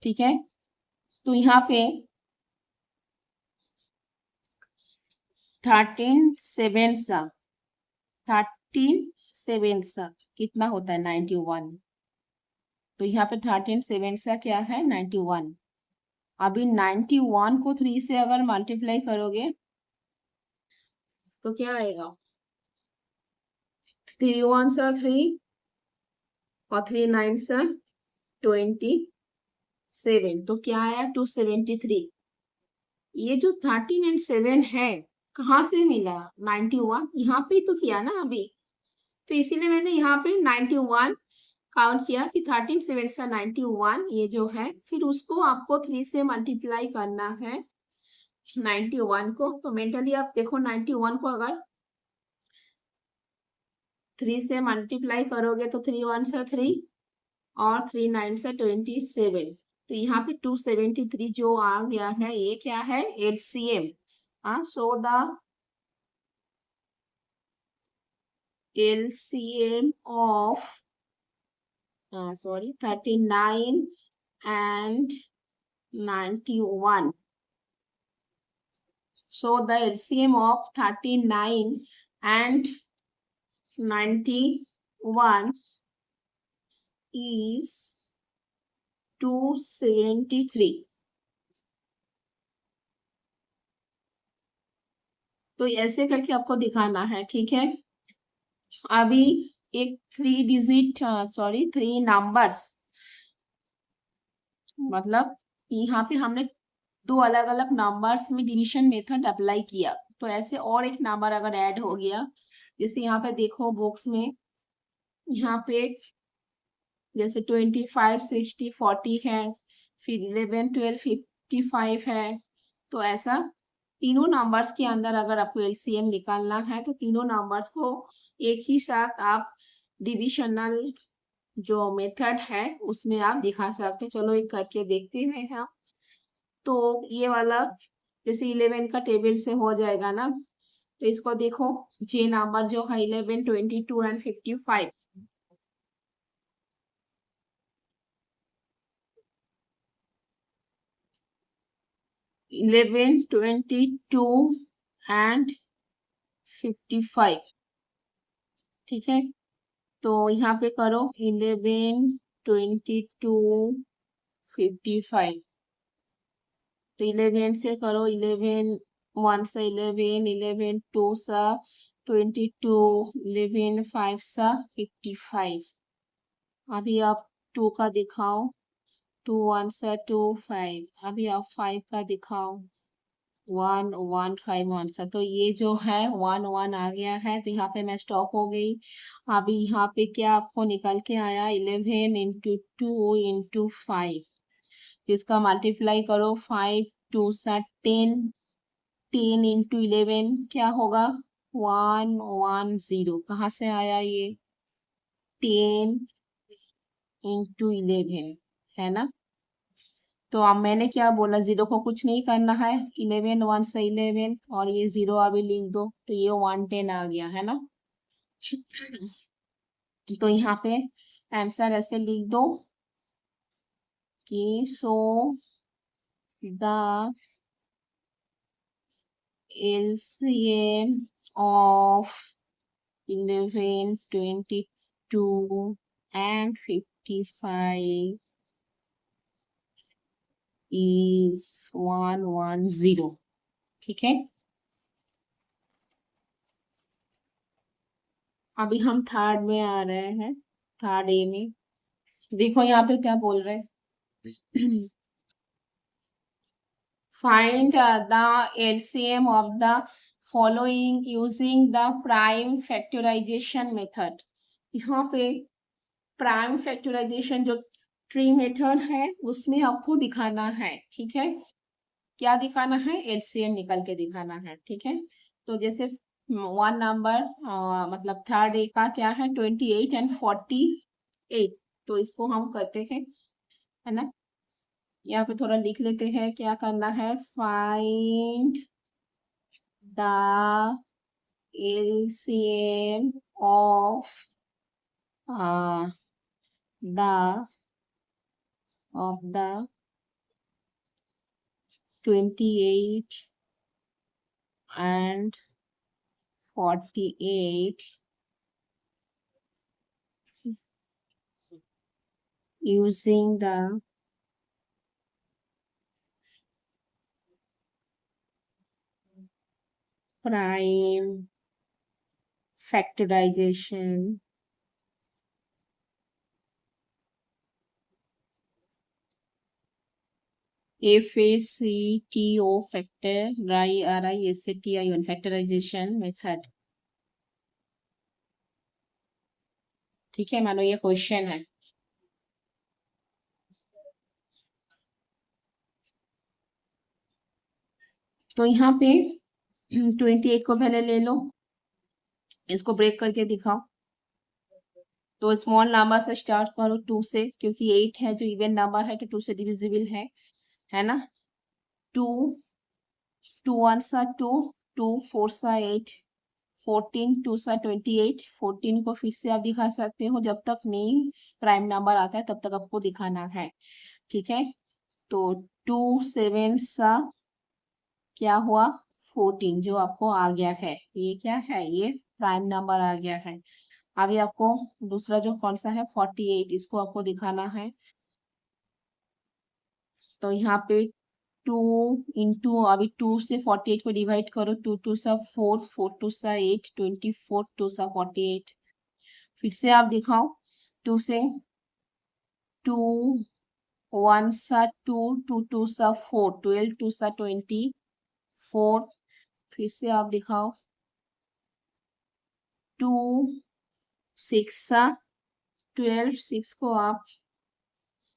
ठीक है। तो यहाँ पे 13 7 सा 13 7 सा कितना होता है 91। तो यहाँ पे 13 7 सा क्या है 91। अभी 91 को 3 से अगर मल्टीप्लाई करोगे तो क्या आएगा? 3 1 सा 3 और 3 9 सा 27, तो क्या आया 273। ये जो 13 एंड 7 है कहाँ से मिला? 91 यहाँ पे तो किया ना अभी, तो इसीलिए मैंने यहाँ पे 91 काउंट किया कि 13 7 सा 91 ये जो है, फिर उसको आपको 3 से मल्टीप्लाई करना है 91 को। तो मेंटली आप देखो 91 को अगर 3 से मल्टीप्लाई करोगे तो 3 1 सा 3 और 3 9 सा 27, तो यहाँ पे 273 जो आ गया है ये क्या है? LCM. So the LCM of 39 and 91. So the LCM of 39 and 91 is 273. तो ऐसे करके आपको दिखाना है, ठीक है। अभी एक 3 नंबर्स, मतलब यहाँ पे हमने 2 अलग अलग नंबर्स में डिवीजन मेथड अप्लाई किया, तो ऐसे और एक नंबर अगर ऐड हो गया, जैसे यहाँ पे देखो बॉक्स में, यहाँ पे जैसे 25 60 40 है, फिर 11 12 55 है, तो ऐसा तीनों नंबर्स के अंदर अगर आपको एलसीएम निकालना है तो तीनों नंबर्स को एक ही साथ आप डिविजनल जो मेथड है उसमें आप दिखा सकते। चलो एक करके देखते हैं हम। तो ये वाला जैसे 11 का टेबल से हो जाएगा ना, तो इसको देखो, जे नंबर जो है 11 22 एंड 55, 11 22 एंड 55, ठीक है। तो यहाँ पे करो 11 22 55, तो 11 से करो, 11 1 सा 11, 11 2 सा 22, 11 5 सा 55। अभी आप 2 का दिखाओ, 2 1 सा 2 5। अभी आप 5 का दिखाओ, 1 1 5 1 सा। तो ये जो है 1 1 आ गया है, तो यहाँ पे मैं स्टॉप हो गई। अभी यहाँ पे क्या आपको निकल के आया? 11 इंटू 2 इंटू 5, तो इसका मल्टीप्लाई करो, 5 2 सा 10, 10 इंटू 11 क्या होगा? 1 1 0। कहाँ से आया ये? 10 इंटू 11, है ना। तो अब मैंने क्या बोला, 0 को कुछ नहीं करना है, 11 1 से 11 और ये 0 अभी लिख दो, तो ये 110 आ गया, है ना। तो यहाँ पे आंसर ऐसे लिख दो कि so the LCM of 11 22 and 55 is 110, ठीक है। अभी हम थर्ड में आ रहे हैं, थर्ड ए में। देखो यहाँ पे क्या बोल रहे हैं। Find the LCM of the following using the prime factorization method। यहाँ पे प्राइम फैक्टराइजेशन जो ट्री मेथड है उसमें आपको दिखाना है, ठीक है। क्या दिखाना है? एलसीएम निकल के दिखाना है, ठीक है। तो जैसे 1 नंबर मतलब थर्ड ए का क्या है? 28 एंड 48, तो इसको हम करते हैं, है ना। यहाँ पे थोड़ा लिख लेते हैं क्या करना है। Find the LCM of the 28 and 48 using the prime factorization FACTO factor RISCTI factorization method। ठीक है, मानो ये क्वेश्चन है। तो यहाँ पे 28 को पहले ले लो, इसको ब्रेक करके दिखाओ। तो स्मॉल नंबर से स्टार्ट करो 2 से, क्योंकि 8 है जो इवन नंबर है तो 2 से डिविजिबल है ना। 2 2 1 सा 2, 2 4 सा 8, 14 2 सा 28। 14 को फिर से आप दिखा सकते हो, जब तक नहीं प्राइम नंबर आता है तब तक आपको दिखाना है। ठीक है, तो 2 7 सा क्या हुआ 14, जो आपको आ गया है। ये क्या है, ये प्राइम नंबर आ गया है। अभी आपको दूसरा जो कौन सा है 48, इसको आपको दिखाना है। तो यहाँ पे 2 इंटू, अभी 2 से 48 को डिवाइड करो। 2 2 सा 4, 4 2 सा 8, 24 2 सा 48। फिर से आप दिखाओ 2 से। 2 1 सा 2, 2 2 सा 4, 12 2 सा 24। फिर से आप दिखाओ 2 6 सा 12, 6 को आप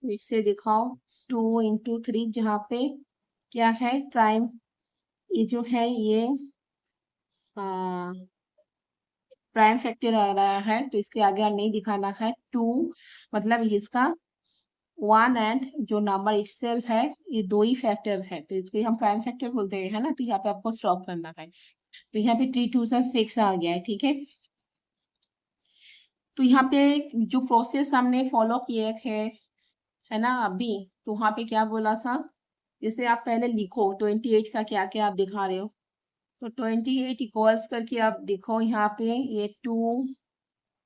फिर से दिखाओ 2 इंटू 3, जहाँ पे क्या है प्राइम, ये जो है ये प्राइम फैक्टर आ रहा है, तो इसके आगे नहीं दिखाना है। 2 मतलब इसका 1 एंड जो नंबर इटसेल्फ है, ये दो ही फैक्टर है, तो इसको हम प्राइम फैक्टर बोलते हैं, है ना। तो यहाँ पे आपको स्टॉप करना है। तो यहाँ पे 3 2 सा 6 आ गया है। ठीक है, तो यहाँ पे जो प्रोसेस हमने फॉलो किए थे, है ना अभी, तो वहाँ पे क्या बोला था, जैसे आप पहले लिखो 28 का क्या क्या आप दिखा रहे हो। तो 28 इक्वल्स करके आप देखो यहाँ पे ये 2,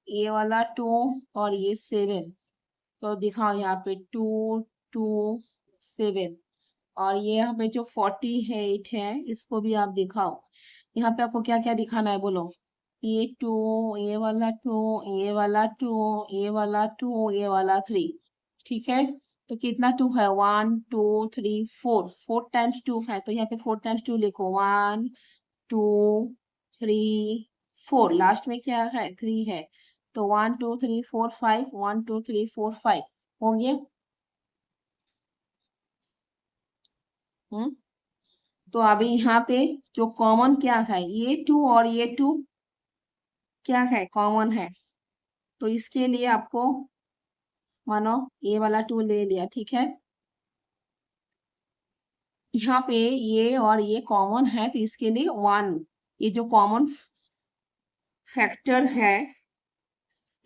ये वाला 2 और ये 7। तो दिखाओ यहाँ पे 2 2 7। और ये यहाँ पे जो 48 है, इसको भी आप दिखाओ। यहाँ पे आपको क्या क्या दिखाना है बोलो। ये 2, ये वाला 2, ये वाला 2, ये वाला 2, ये वाला 3। ठीक है, तो कितना 2 है 1 2 3 4, 4 टाइम्स 2 है, तो यहाँ पे 4 टाइम्स 2 लिखो। 1 2 3 4, लास्ट में क्या है 3 है, तो 1 2 3 4 5, 1 2 3 4 5 होंगे। हम्म, तो अभी यहाँ पे जो कॉमन क्या है, ये 2 और ये 2 क्या है कॉमन है, तो इसके लिए आपको मानो ये वाला 2 ले लिया। ठीक है, यहाँ पे ये और ये कॉमन है, तो इसके लिए 1, ये जो कॉमन फैक्टर है,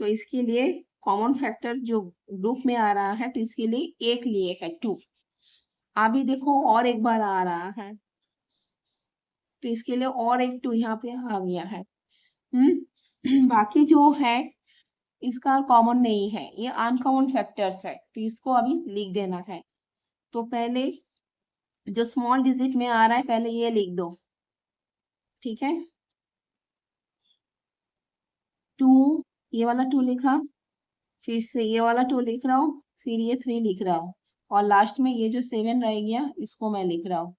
तो इसके लिए कॉमन फैक्टर जो ग्रुप में आ रहा है, तो इसके लिए एक लिए है 2। अभी देखो और एक बार आ रहा है, तो इसके लिए और एक 2 यहाँ पे आ गया है। बाकी जो है इसका कॉमन नहीं है, ये अनकॉमन फैक्टर्स है, तो इसको अभी लिख देना है। तो पहले जो स्मॉल डिजिट में आ रहा है पहले ये लिख दो। ठीक है, 2, ये वाला 2 लिखा, फिर से ये वाला 2 लिख रहा हूँ, फिर ये 3 लिख रहा हूँ, और लास्ट में ये जो 7 रह गया इसको मैं लिख रहा हूँ।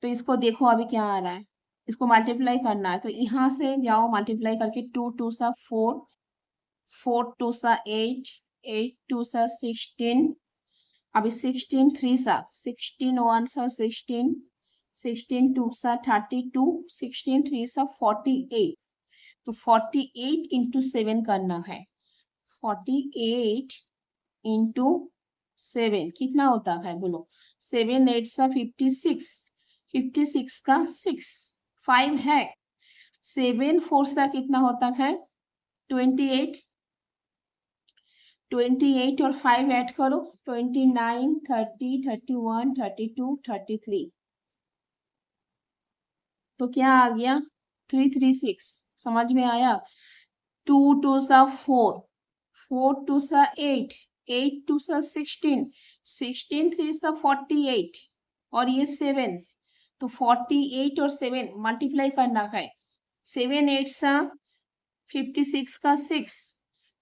तो इसको देखो अभी क्या आ रहा है, इसको मल्टीप्लाई करना है, तो यहाँ से जाओ मल्टीप्लाई करके। 2 2 सा 4, 4 2 सा 8, 8 2 सा 16। अभी 16 3 सा 16, 1 सा 16, 16 2 सा 32, 16 3 सा 48। तो 48 इंटू 7 करना है। 48 इंटू 7 कितना होता है बोलो। 7 8 सा 56, 56 का 6 5 है। 7 4 सा कितना होता है 28, 28 और 5 ऐड करो 29 30 31 32 33। तो क्या आ गया 336। समझ में आया। 2 2 सा 4, 4 2 सा 8, 8 2 सा 16, 16 3 सा 48, और ये 7। तो 48 और 7 मल्टीप्लाई करना है। 7 8 सा 56 का 6,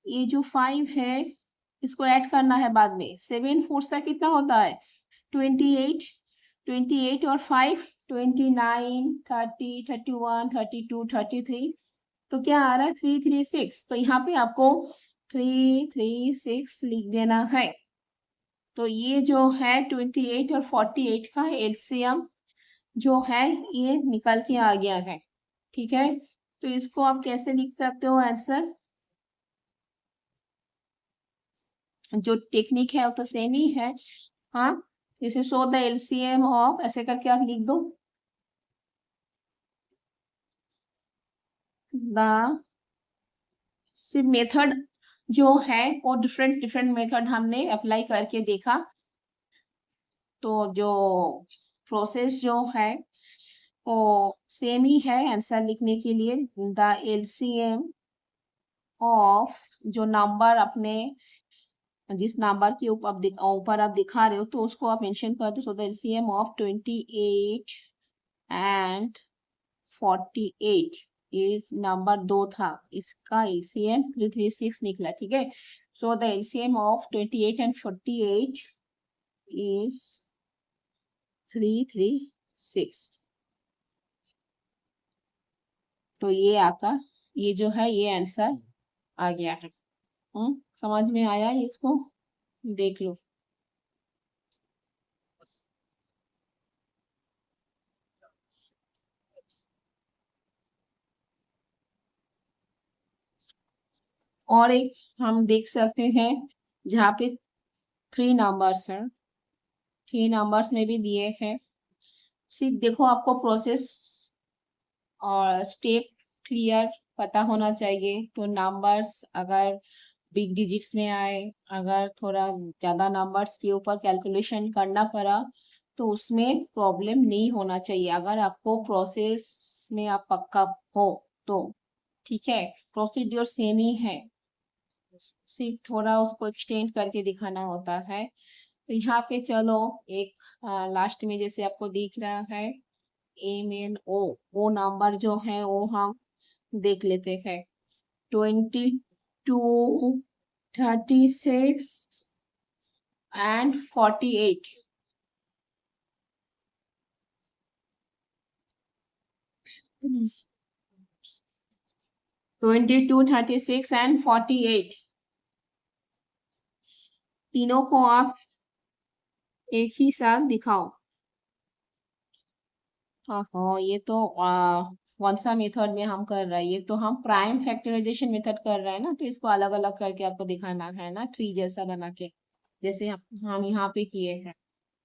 ये जो 5 है इसको ऐड करना है बाद में। 7 4 सा कितना होता है 28, 28 और 5, 29, 30, 31, 32, 33, तो क्या आ रहा है 336। तो यहाँ पे आपको 336 लिख देना है। तो ये जो है 28 और 48 का एलसीएम जो है ये निकल के आ गया है। ठीक है, तो इसको आप कैसे लिख सकते हो आंसर? जो टेक्निक है वो तो सेम ही है। हाँ, जैसे शो द एलसीएम ऑफ, ऐसे करके आप लिख दो द, सिर्फ मेथड जो है वो डिफरेंट डिफरेंट मेथड हमने अप्लाई करके देखा। तो जो प्रोसेस जो है वो सेम ही है आंसर लिखने के लिए। द एलसीएम ऑफ जो नंबर अपने जिस नंबर के ऊपर आप दिखा रहे हो तो उसको आप मेंशन कर दो। So the LCM of 28 and 48, ये नंबर 2 था, इसका एलसीएम 336 निकला। ठीक है, so the LCM of 28 and 48 is 336। तो ये आपका ये जो है ये आंसर आ गया है। समझ में आया इसको? देख लो। और एक हम देख सकते हैं जहाँ पे 3 नंबर्स हैं, 3 नंबर्स में भी दिए हैं। सिर्फ देखो आपको प्रोसेस और स्टेप क्लियर पता होना चाहिए। तो नंबर्स अगर बिग डिजिट्स में आए, अगर थोड़ा ज्यादा नंबर्स के ऊपर कैलकुलेशन करना पड़ा तो उसमें प्रॉब्लम नहीं होना चाहिए, अगर आपको प्रोसेस में आप पक्का हो तो। ठीक है, प्रोसीड्योर सेम ही है, सिर्फ थोड़ा उसको एक्सटेंड करके दिखाना होता है। तो यहाँ पे चलो एक लास्ट में जैसे आपको दिख रहा है एम एन ओ, वो नंबर जो है वो हम देख लेते हैं। 22, 36 एंड 48। 22, 36 एंड 48, तीनों को आप एक ही साथ दिखाओ। हाँ हाँ, ये तो कौन सा मेथड में हम कर रहे हैं? ये तो हम प्राइम फैक्टराइजेशन मेथड कर रहे हैं ना, तो इसको अलग अलग करके आपको दिखाना है ना, ट्री जैसा बना के, जैसे हम यहाँ पे किए हैं।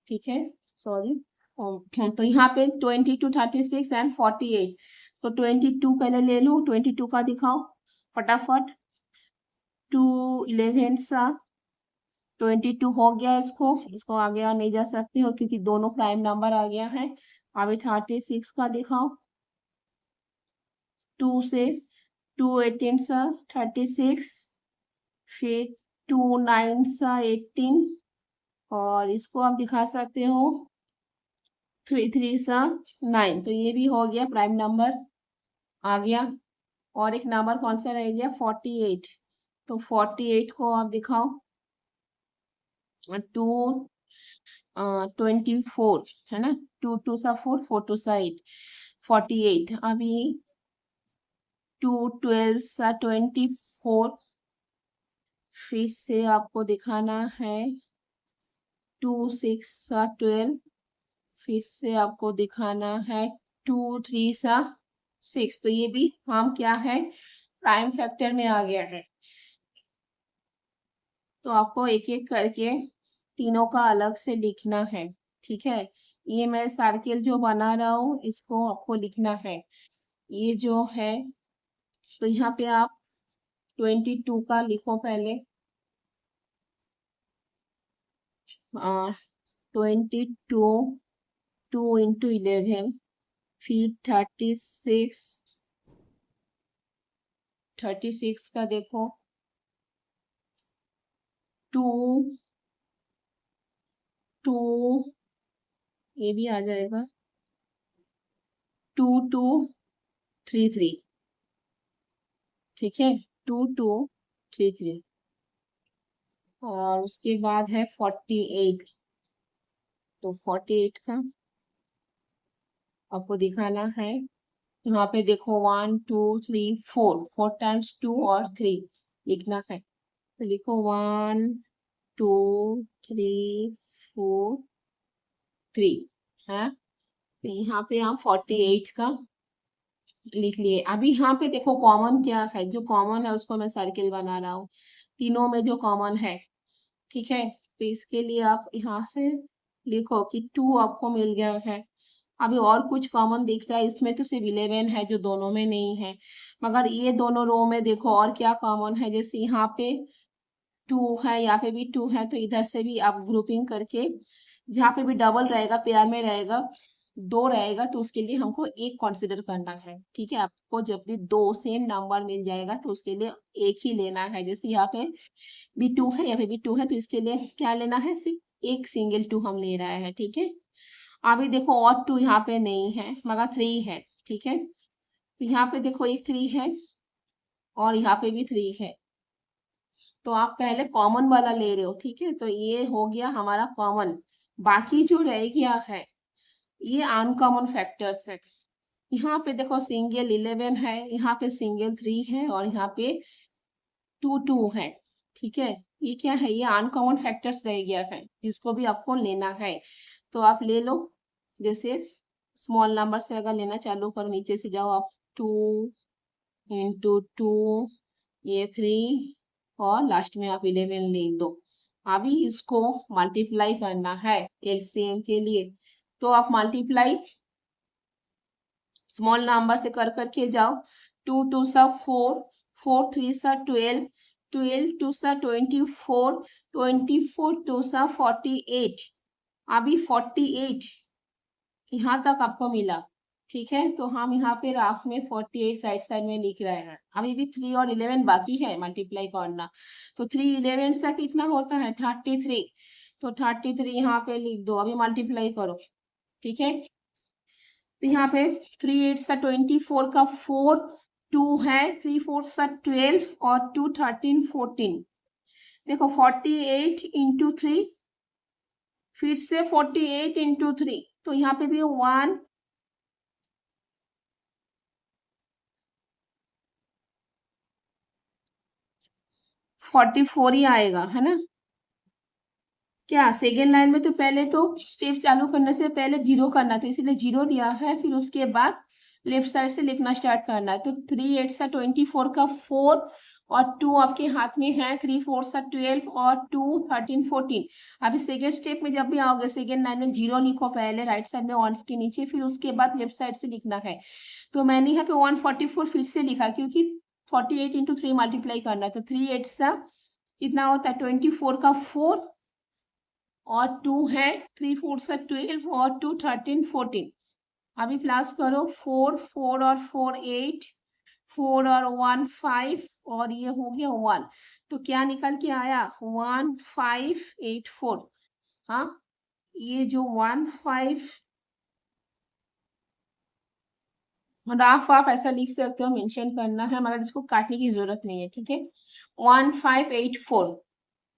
ठीक है, सॉरी। तो यहाँ पे 22, 36 एंड 48। तो 22 पहले ले लो, 22 का दिखाओ फटाफट। 2 11 सा 22 हो गया, इसको इसको आगे और नहीं जा सकते हो क्योंकि दोनों प्राइम नंबर आ गया है। अभी 36 का दिखाओ, 2 से 2 18 सा 36, फिर 2 9 सा 18, और इसको आप दिखा सकते हो 3 3 सा 9। तो ये भी हो गया, प्राइम नंबर आ गया। और एक नंबर कौन सा रह गया? 48। तो 48 को आप दिखाओ, 2 24 है ना, 2 2 सा 4, 4 2 सा 8, 48। अभी 2 12 सा 24, फिर से आपको दिखाना है 2 6 सा 12, फिर से आपको दिखाना है 2 3 सा 6। तो ये भी हम क्या है, प्राइम फैक्टर में आ गया है। तो आपको एक एक करके तीनों का अलग से लिखना है। ठीक है, ये मैं सर्किल जो बना रहा हूँ इसको आपको लिखना है। ये जो है, तो यहाँ पे आप 22 का लिखो पहले, 22, 2 इंटू 11, फिर 36 का देखो, 2 2, ये भी आ जाएगा 2 2 3 3। ठीक है, 2 2 3 3। और उसके बाद है 48, तो 48 का आपको दिखाना है। यहाँ पे देखो 1 2 3 4, 4 टाइम्स 2 और 3 लिखना है। तो लिखो 1 2 3 4 3 है। तो यहाँ पे हम 48 का लिख लिए। अभी यहाँ पे देखो कॉमन क्या है, जो कॉमन है उसको मैं सर्किल बना रहा हूँ, तीनों में जो कॉमन है। ठीक है, तो इसके लिए आप यहाँ से लिखो कि 2 आपको मिल गया है। अभी और कुछ कॉमन दिख रहा है इसमें, तो सिर्फ 11 है जो दोनों में नहीं है। मगर ये दोनों रो में देखो और क्या कॉमन है, जैसे यहाँ पे 2 है, यहाँ पे भी 2 है, तो इधर से भी आप ग्रुपिंग करके जहाँ पे भी डबल रहेगा, पेयर में रहेगा, 2 रहेगा, तो उसके लिए हमको एक कंसिडर करना है। ठीक है, आपको जब भी 2 सेम नंबर मिल जाएगा तो उसके लिए एक ही लेना है। जैसे यहाँ पे भी 2 है, यहाँ पे भी 2 है, तो इसके लिए क्या लेना है, सिर्फ एक सिंगल 2 हम ले रहे हैं। ठीक है, अभी देखो और 2 यहाँ पे नहीं है मगर 3 है। ठीक है, तो यहाँ पे देखो एक 3 है और यहाँ पे भी 3 है, तो आप पहले कॉमन वाला ले रहे हो। ठीक है, तो ये हो गया हमारा कॉमन। बाकी जो रह गया है ये अनकॉमन फैक्टर्स है। यहाँ पे देखो सिंगल 11 है, यहाँ पे सिंगल 3 है और यहाँ पे 2 2 है। ठीक है, ये क्या है, ये अनकॉमन फैक्टर्स रह गया है जिसको भी आपको लेना है तो आप ले लो। जैसे स्मॉल नंबर से अगर लेना चालू करो, नीचे से जाओ आप, 2 इंटू 2, ये 3 और लास्ट में आप 11 लिख दो। अभी इसको मल्टीप्लाई करना है एलसीएम के लिए, तो आप मल्टीप्लाई स्मॉल नंबर से कर करके जाओ। 2 2 सा 4, 4 3 सा 12, 12 2 सा 24, 24 2 सा 48। अभी 48 यहाँ तक आपको मिला। ठीक है, तो हम यहाँ पे राफ में 48 राइट साइड में लिख रहे हैं। अभी भी 3 और 11 बाकी है मल्टीप्लाई करना, तो 3 11 से कितना होता है, 33। तो 33 यहाँ पे लिख दो, अभी मल्टीप्लाई करो। ठीक है, तो यहाँ पे 3 8 सा 24 का 4, 2 है, 3 4 सा 12 और 2 13 14। देखो 48 इंटू 3, फिर से 48 इंटू 3, तो यहाँ पे भी 1 44 ही आएगा, है ना। क्या सेकेंड लाइन में तो पहले तो स्टेप चालू करने से पहले 0 करना, तो इसीलिए 0 दिया है। फिर उसके बाद लेफ्ट साइड से लिखना स्टार्ट करना है। तो 3 8 सा 24 का 4 और 2 आपके हाथ में है, 3 4 सा 12 और 2 13 14। अभी सेकेंड स्टेप में जब भी आओगे सेकेंड लाइन में 0 लिखो पहले राइट साइड में वंस के नीचे, फिर उसके बाद लेफ्ट साइड से लिखना है। तो मैंने यहाँ पे 144 फिर से लिखा क्योंकि 48 इंटू 3 मल्टीप्लाई करना है। तो 3 8 सा कितना होता है, 24 का 4 और 2 है, 3 4 सा 12 और 2 13 14। अभी प्लस करो, 4 4 और 4 8, 4 और 1 5 और ये हो गया 1। तो क्या निकल के आया, 1584। हाँ, ये जो 15 राफ आप ऐसा लिख सकते हो, मेंशन करना है मगर इसको काटने की जरूरत नहीं है। ठीक है, 1584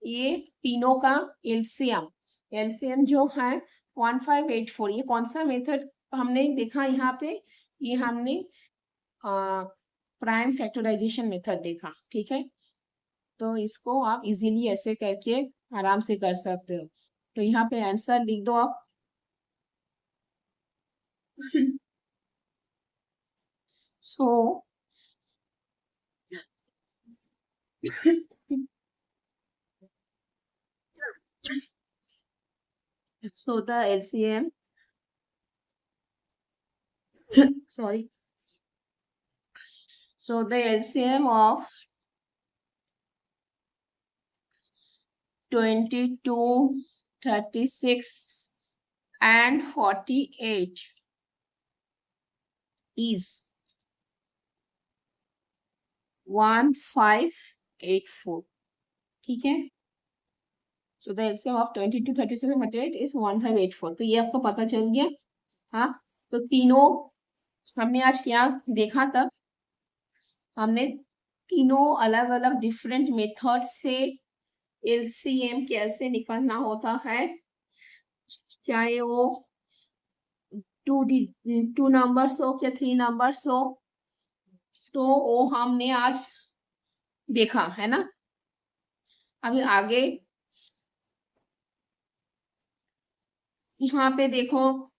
ये तीनों का एलसीएम, एलसीएम जो है 1584। ये कौन सा मेथड हमने देखा यहाँ पे, ये हमने प्राइम फैक्टराइजेशन मेथड देखा। ठीक है, तो इसको आप इजीली ऐसे करके आराम से कर सकते हो। तो यहाँ पे आंसर लिख दो आप। सो so the LCM sorry, so the LCM of 22, 36 and 48 is 1584। ठीक है, so the LCM of 22, 36 and 48 is 1584। तो ये आपको पता चल गया। हाँ, तो तीनों हमने आज क्या देखा, तब हमने तीनों अलग अलग डिफरेंट मेथड से एलसीएम कैसे निकालना होता है चाहे वो टू नंबर्स हो या 3 नंबर्स हो, तो वो हमने आज देखा है ना। अभी आगे यहाँ पे देखो,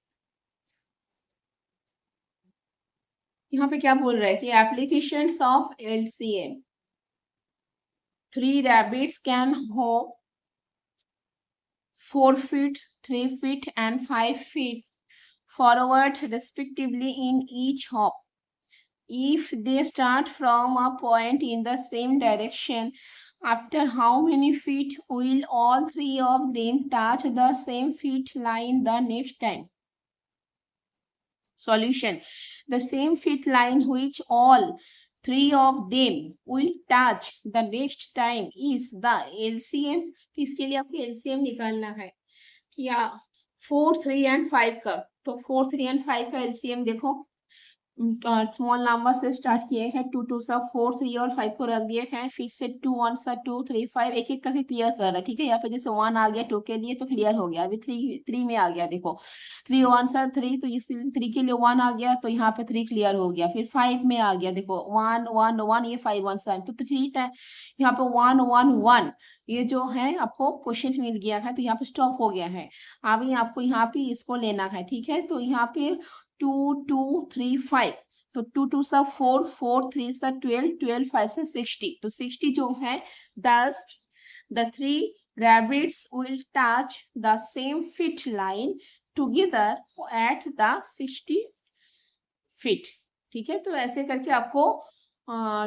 यहाँ पे क्या बोल रहा है कि applications of LCM, 3 rabbits can hop 4 feet, 3 feet and 5 feet forward respectively in each hop. If they start from a point in the same direction, after how many feet will all 3 of them touch the same feet line the next time? Solution: the same feet line which all 3 of them will touch the next time is the LCM. तो इसके लिए आपको LCM निकालना है कि 4, 3 एंड 5 का। तो 4, 3 एंड 5 का LCM देखो, स्मॉल नंबर से स्टार्ट किए हैं, 2 2 सा 4, 3 और 5 को रख दिए हैं, फिर से 2 1 सा 2 3 5 एक एक करके क्लियर कर रहा है। ठीक है, यहाँ पे जैसे 1 आ गया 2 के लिए तो क्लियर हो गया। अभी 3 में आ गया, देखो 3 1 सा 3, तो इस 3 के लिए 1 आ गया तो यहाँ पे 3 क्लियर हो गया। फिर 5 में आ गया, देखो 1 1 1, ये 5 1 7, तो 3 टाइम यहाँ पे 1 1 1, ये जो है आपको क्वेश्चन मिल गया है, तो यहाँ पे स्टॉप हो गया है। अभी आपको यहाँ पे इसको लेना है। ठीक है, तो यहाँ पे 2 2 3 5, तो 2 2 सा 4, 4 3 सा 12, 12 5 से 60, तो 60 जो है 10, the 3 rabbits will touch the same fit line together at the 60 feet। ठीक है, तो ऐसे करके आपको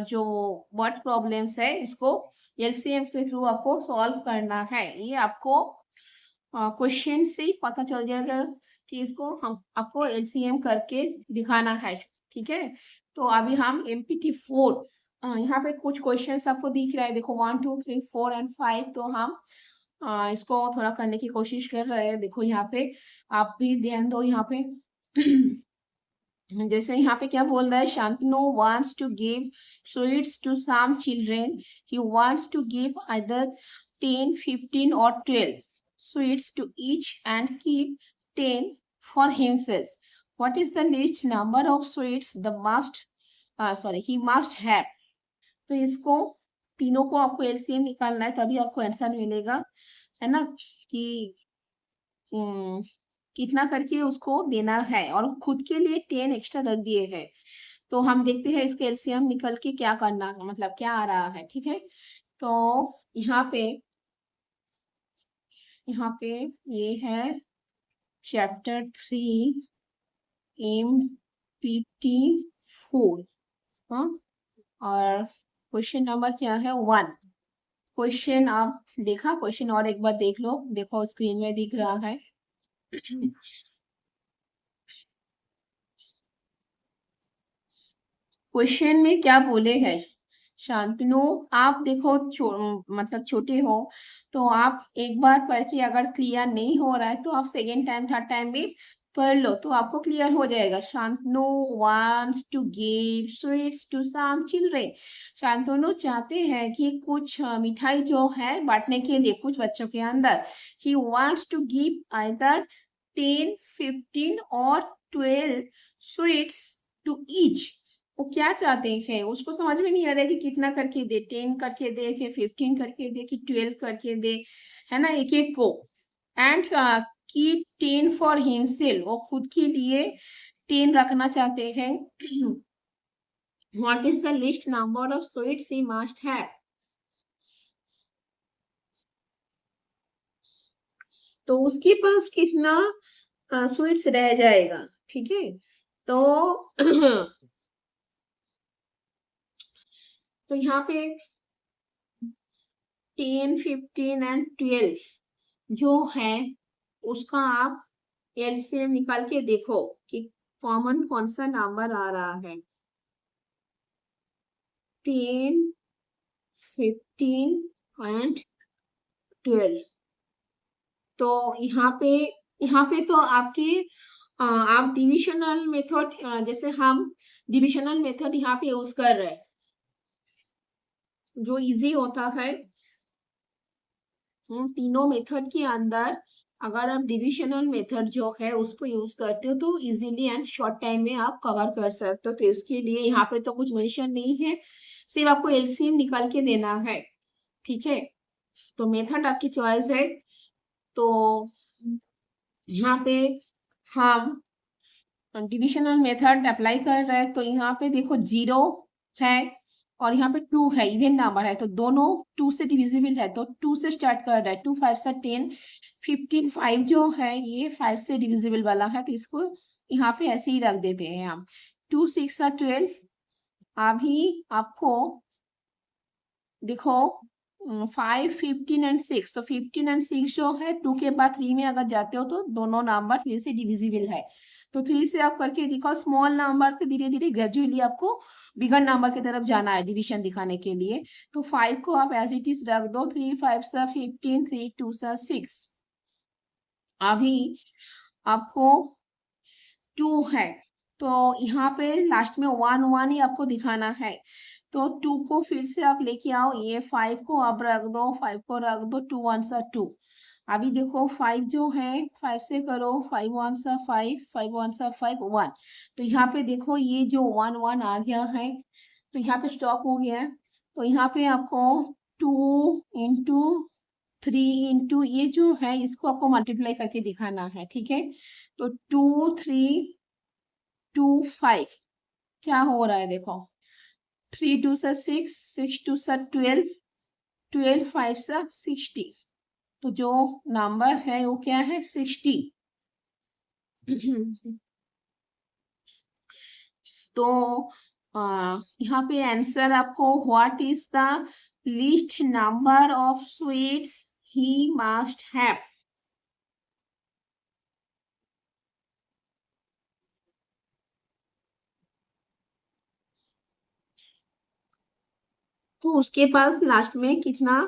जो वर्ड प्रॉब्लम्स है इसको एलसीएम के थ्रू आपको सॉल्व करना है। ये आपको क्वेश्चन से पता चल जाएगा कि इसको हम आपको एलसीएम करके दिखाना है। ठीक है, तो अभी हम MPT4, यहाँ पे कुछ क्वेश्चंस आपको दिख रहा है, देखो 1 2 3 4 एंड 5, तो हम इसको थोड़ा करने की कोशिश कर रहे हैं। देखो यहाँ पे आप भी ध्यान दो, यहाँ पे जैसे यहाँ पे क्या बोल रहा है, Shantanu wants to give sweets to some children. He wants to give either 10, 15 or 12 sweets to each and keep 10 for himself. What is the least number of sweets he must have? तो इसको तीनों को आपको एलसीएम निकालना है, तभी आपको आंसर मिलेगा, है ना, कि कितना करके उसको देना है, और खुद के लिए 10 एक्स्ट्रा रख दिए हैं। तो हम देखते हैं इसके एलसीएम निकल के क्या करना, मतलब क्या आ रहा है। ठीक है, तो यहाँ पे ये है चैप्टर 3 MPT4, हाँ, और क्वेश्चन नंबर क्या है 1। क्वेश्चन आप देखा, क्वेश्चन और एक बार देख लो, देखो स्क्रीन में दिख रहा है। क्वेश्चन में क्या बोले हैं, शांतनु आप देखो मतलब छोटे हो, तो आप एक बार पढ़ के अगर क्लियर नहीं हो रहा है तो आप सेकेंड टाइम थर्ड टाइम भी पढ़ लो, तो आपको क्लियर हो जाएगा। Shantanu wants to give sweets to some children, Shantanu चाहते हैं कि कुछ मिठाई जो है बांटने के लिए कुछ बच्चों के अंदर। He wants to give either 10, 15 और 12 स्वीट्स टू ईच। वो क्या चाहते हैं, उसको समझ में नहीं आ रहा है कि कितना करके दे, 10 करके दे कि 15 करके दे कि 12 करके दे, है ना, एक एक को। एंड की 10 फॉर हिमसेल्फ, वो खुद के लिए 10 रखना चाहते हैं। What is the least number of sweets he must have, तो उसके पास कितना स्वीट्स रह जाएगा। ठीक है, तो तो यहाँ पे 10, 15 एंड 12 जो है उसका आप एलसीएम निकाल के देखो कि कॉमन कौन सा नंबर आ रहा है। 10, 15 एंड 12, तो यहाँ पे तो आपके आप डिविजनल मेथड, जैसे हम डिविजनल मेथड यहाँ पे यूज कर रहे हैं, जो इजी होता है। तीनों मेथड के अंदर अगर आप डिविजनल मेथड जो है उसको यूज करते हो तो इजीली एंड शॉर्ट टाइम में आप कवर कर सकते हो। तो इसके लिए यहाँ पे तो कुछ मेंशन नहीं है, सिर्फ आपको एलसीएम निकाल के देना है। ठीक है, तो मेथड आपकी चॉइस है। तो यहाँ पे हम डिविजनल मेथड अप्लाई कर रहे हैं, तो यहाँ पे देखो 0 है और यहाँ पे 2 है, इवन नंबर है, तो दोनों 2 से डिविजिबल है, तो 2 से स्टार्ट कर रहा है। 2 5 से 10, 15 5 जो है ये 5 से डिविजिबल वाला है, तो इसको यहाँ पे ऐसे ही रख देते हैं हम। 2 6 12। अभी आपको देखो 5 15 एंड 6, तो 15 एंड 6 जो है 2 के बाद 3 में अगर जाते हो तो दोनों नंबर 3 से डिविजिबल है। तो 3 से आप करके दिखाओ, स्मॉल नंबर से धीरे धीरे ग्रेजुअली आपको बिगर नंबर की तरफ जाना है डिवीजन दिखाने के लिए। तो 5 को आप एज इट इज रख दो, 3 5 सा 15, 3 2 सा 6। अभी आपको 2 है, तो यहाँ पे लास्ट में 1 1 ही आपको दिखाना है। तो 2 को फिर से आप लेके आओ, ये 5 को आप रख दो, 5 को रख दो, 2 1 सा 2। अभी देखो 5 जो है 5 से करो, 5 1 सा 5, 5 1 सा 5 1। तो यहाँ पे देखो ये जो 1 1 आ गया है, तो यहाँ पे स्टॉप हो गया है। तो यहाँ पे आपको 2 into 3 into ये जो है इसको आपको मल्टीप्लाई करके दिखाना है। ठीक है, तो 2 3 2 5 क्या हो रहा है देखो, 3 2 सा 6, 6 2 सा 12, 12 5 सा 60। तो जो नंबर है वो क्या है, 60। तो यहाँ पे आंसर आपको, what is the least number of sweets he must have. तो उसके पास लास्ट में कितना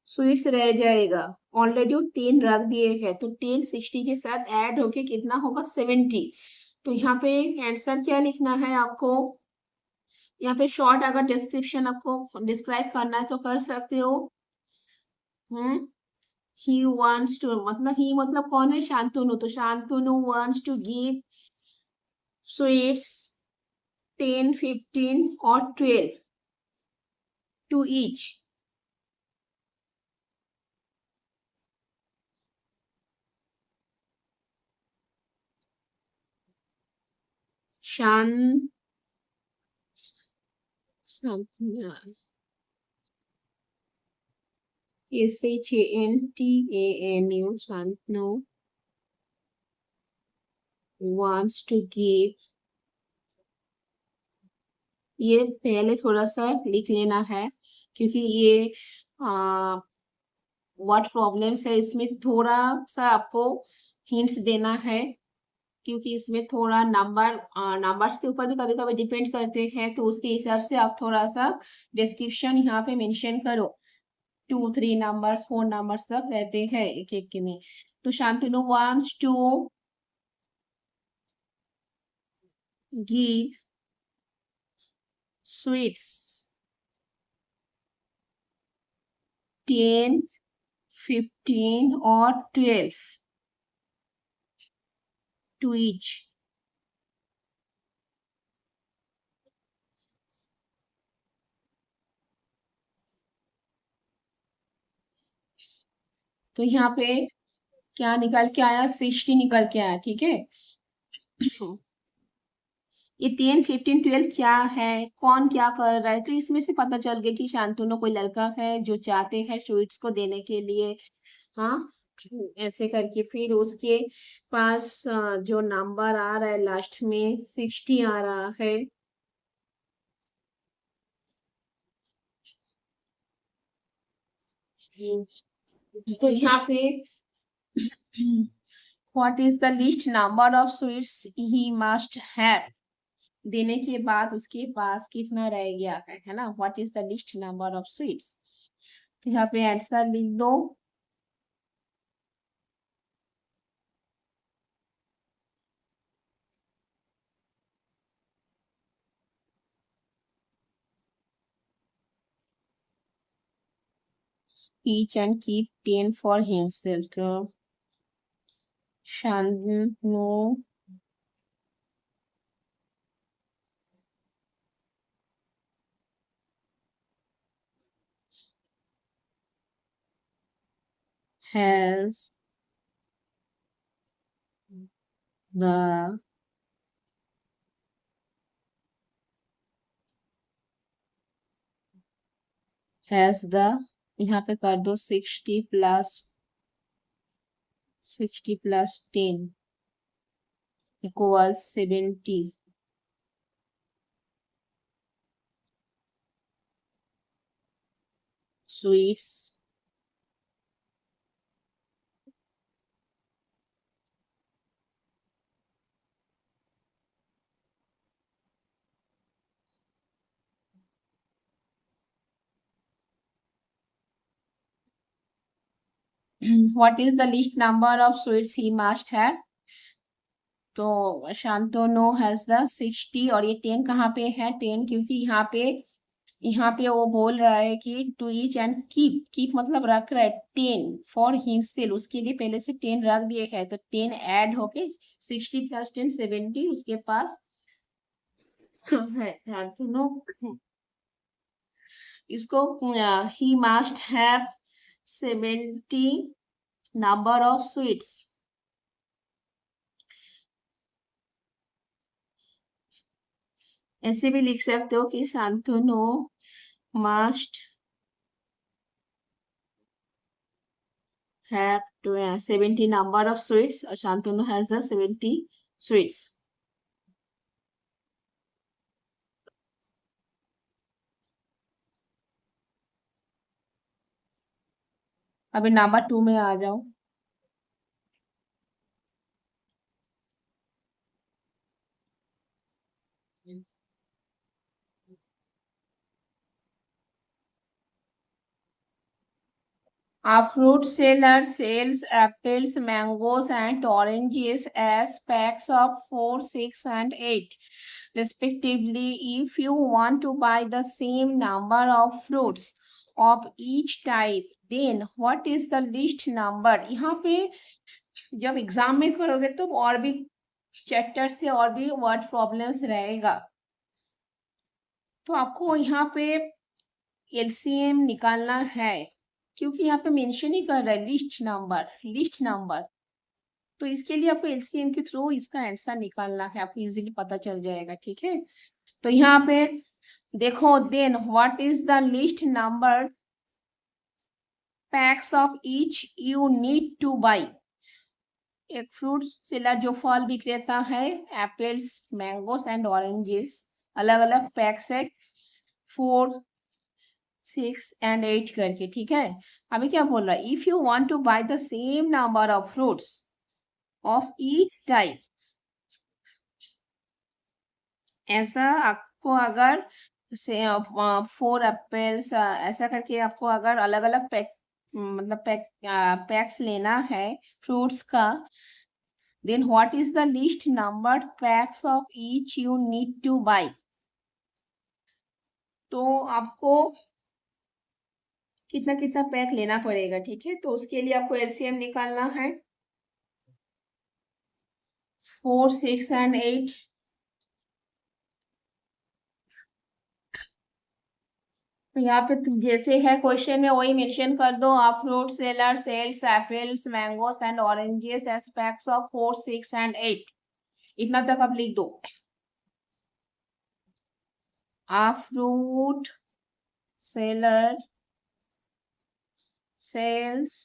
स्वीट्स रह जाएगा। ऑलरेडी वो 10 रख दिए हैं, तो 10 60 के साथ ऐड होके कितना होगा, 70। तो यहाँ पे आंसर क्या लिखना है आपको, यहाँ पे शॉर्ट अगर डिस्क्रिप्शन आपको डिस्क्राइब करना है तो कर सकते हो। ही वांट्स टू, मतलब ही मतलब कौन है, शांतनु, तो Shantanu wants to give sweets 10 15 और 12 टू ईच। शान SHANTANU, Shantanu wants to give, ये पहले थोड़ा सा लिख लेना है, क्योंकि ये व्हाट प्रॉब्लम्स है इसमें थोड़ा सा आपको हिंट्स देना है, क्योंकि इसमें थोड़ा नंबर्स के ऊपर भी कभी कभी डिपेंड करते हैं, तो उसके हिसाब से आप थोड़ा सा डिस्क्रिप्शन यहाँ पे मेंशन करो। 2 3 नंबर्स 4 नंबर्स तक रहते हैं एक एक के में। तो Shantanu wants to give sweets 10 15 और 12 टू ईच। तो यहाँ पे क्या निकल के आया, 60 निकल के आया। ठीक है, ये 10 15 12 क्या है, कौन क्या कर रहा है, तो इसमें से पता चल गया कि शांतनु कोई लड़का है जो चाहते हैं स्वीट्स को देने के लिए। हाँ, ऐसे करके फिर उसके पास जो नंबर आ रहा है लास्ट में 60 आ रहा है। तो यहाँ पे what is the least number of sweets he must have देने के बाद उसके पास कितना रह गया है ना, what is the least number of sweets. तो यहाँ पे आंसर लिख दो। each and keep 10 for himself। तो Shantanu has the has the यहाँ पे कर दो 60 plus 10 equals 70 sweets. What is the least number of sweets he must have? तो शांतनु हैज द 60 और ये 10 कहाँ पे है 10 क्योंकि यहाँ पे वो बोल रहा है कि to each and keep keep मतलब रख रहा है 10 फॉर हिमसेल्फ उसके लिए पहले से 10 रख दिए है तो 10 ऐड होके 60 + 10 70 उसके पास है शांतनु इसको he must have 70 number of sweets ऐसे भी लिख सकते हो कि Shantanu must have 70 number of sweets or Shantanu has the 70 sweets. अभी नंबर 2 में आ जाओ A fruit seller sells apples, mangoes, and oranges as packs of 4, 6, and 8, respectively. If you want to buy the same number of fruits of each type, then what is the least number? यहाँ पे जब एग्जाम में करोगे तो और भी चैप्टर से और भी वर्ड प्रॉब्लम्स रहेगा तो आपको यहाँ पे एलसीएम निकालना है क्योंकि यहाँ पे मेंशन ही कर रहा है लिस्ट नंबर तो इसके लिए आपको एलसीएम के थ्रू इसका आंसर निकालना है आपको इजीली पता चल जाएगा ठीक है तो यहाँ पे देखो then what is the least number packs of each you need to buy एक फ्रूट सेलर जो फल विक्रेता है एप्पल्स मैंगोस एंड ऑरेंजेस अलग अलग पैक्स है 4 6 एंड 8 करके ठीक है अभी क्या बोल रहा है if you want to buy the same number of fruits of each type ऐसा आपको अगर से 4 एप्पल्स ऐसा करके आपको अगर अलग अलग मतलब पैक्स लेना है फ्रूट्स का then what is the least numbered packs of each you need to buy तो आपको कितना कितना पैक लेना पड़ेगा ठीक है तो उसके लिए आपको एलसीएम निकालना है 4 6 एंड 8 तो यहाँ पे जैसे है क्वेश्चन में वही मेंशन कर दो a fruit seller sells apples mangoes and oranges as packs of 4 6 and 8 इतना तक आप लिख दो a fruit seller sells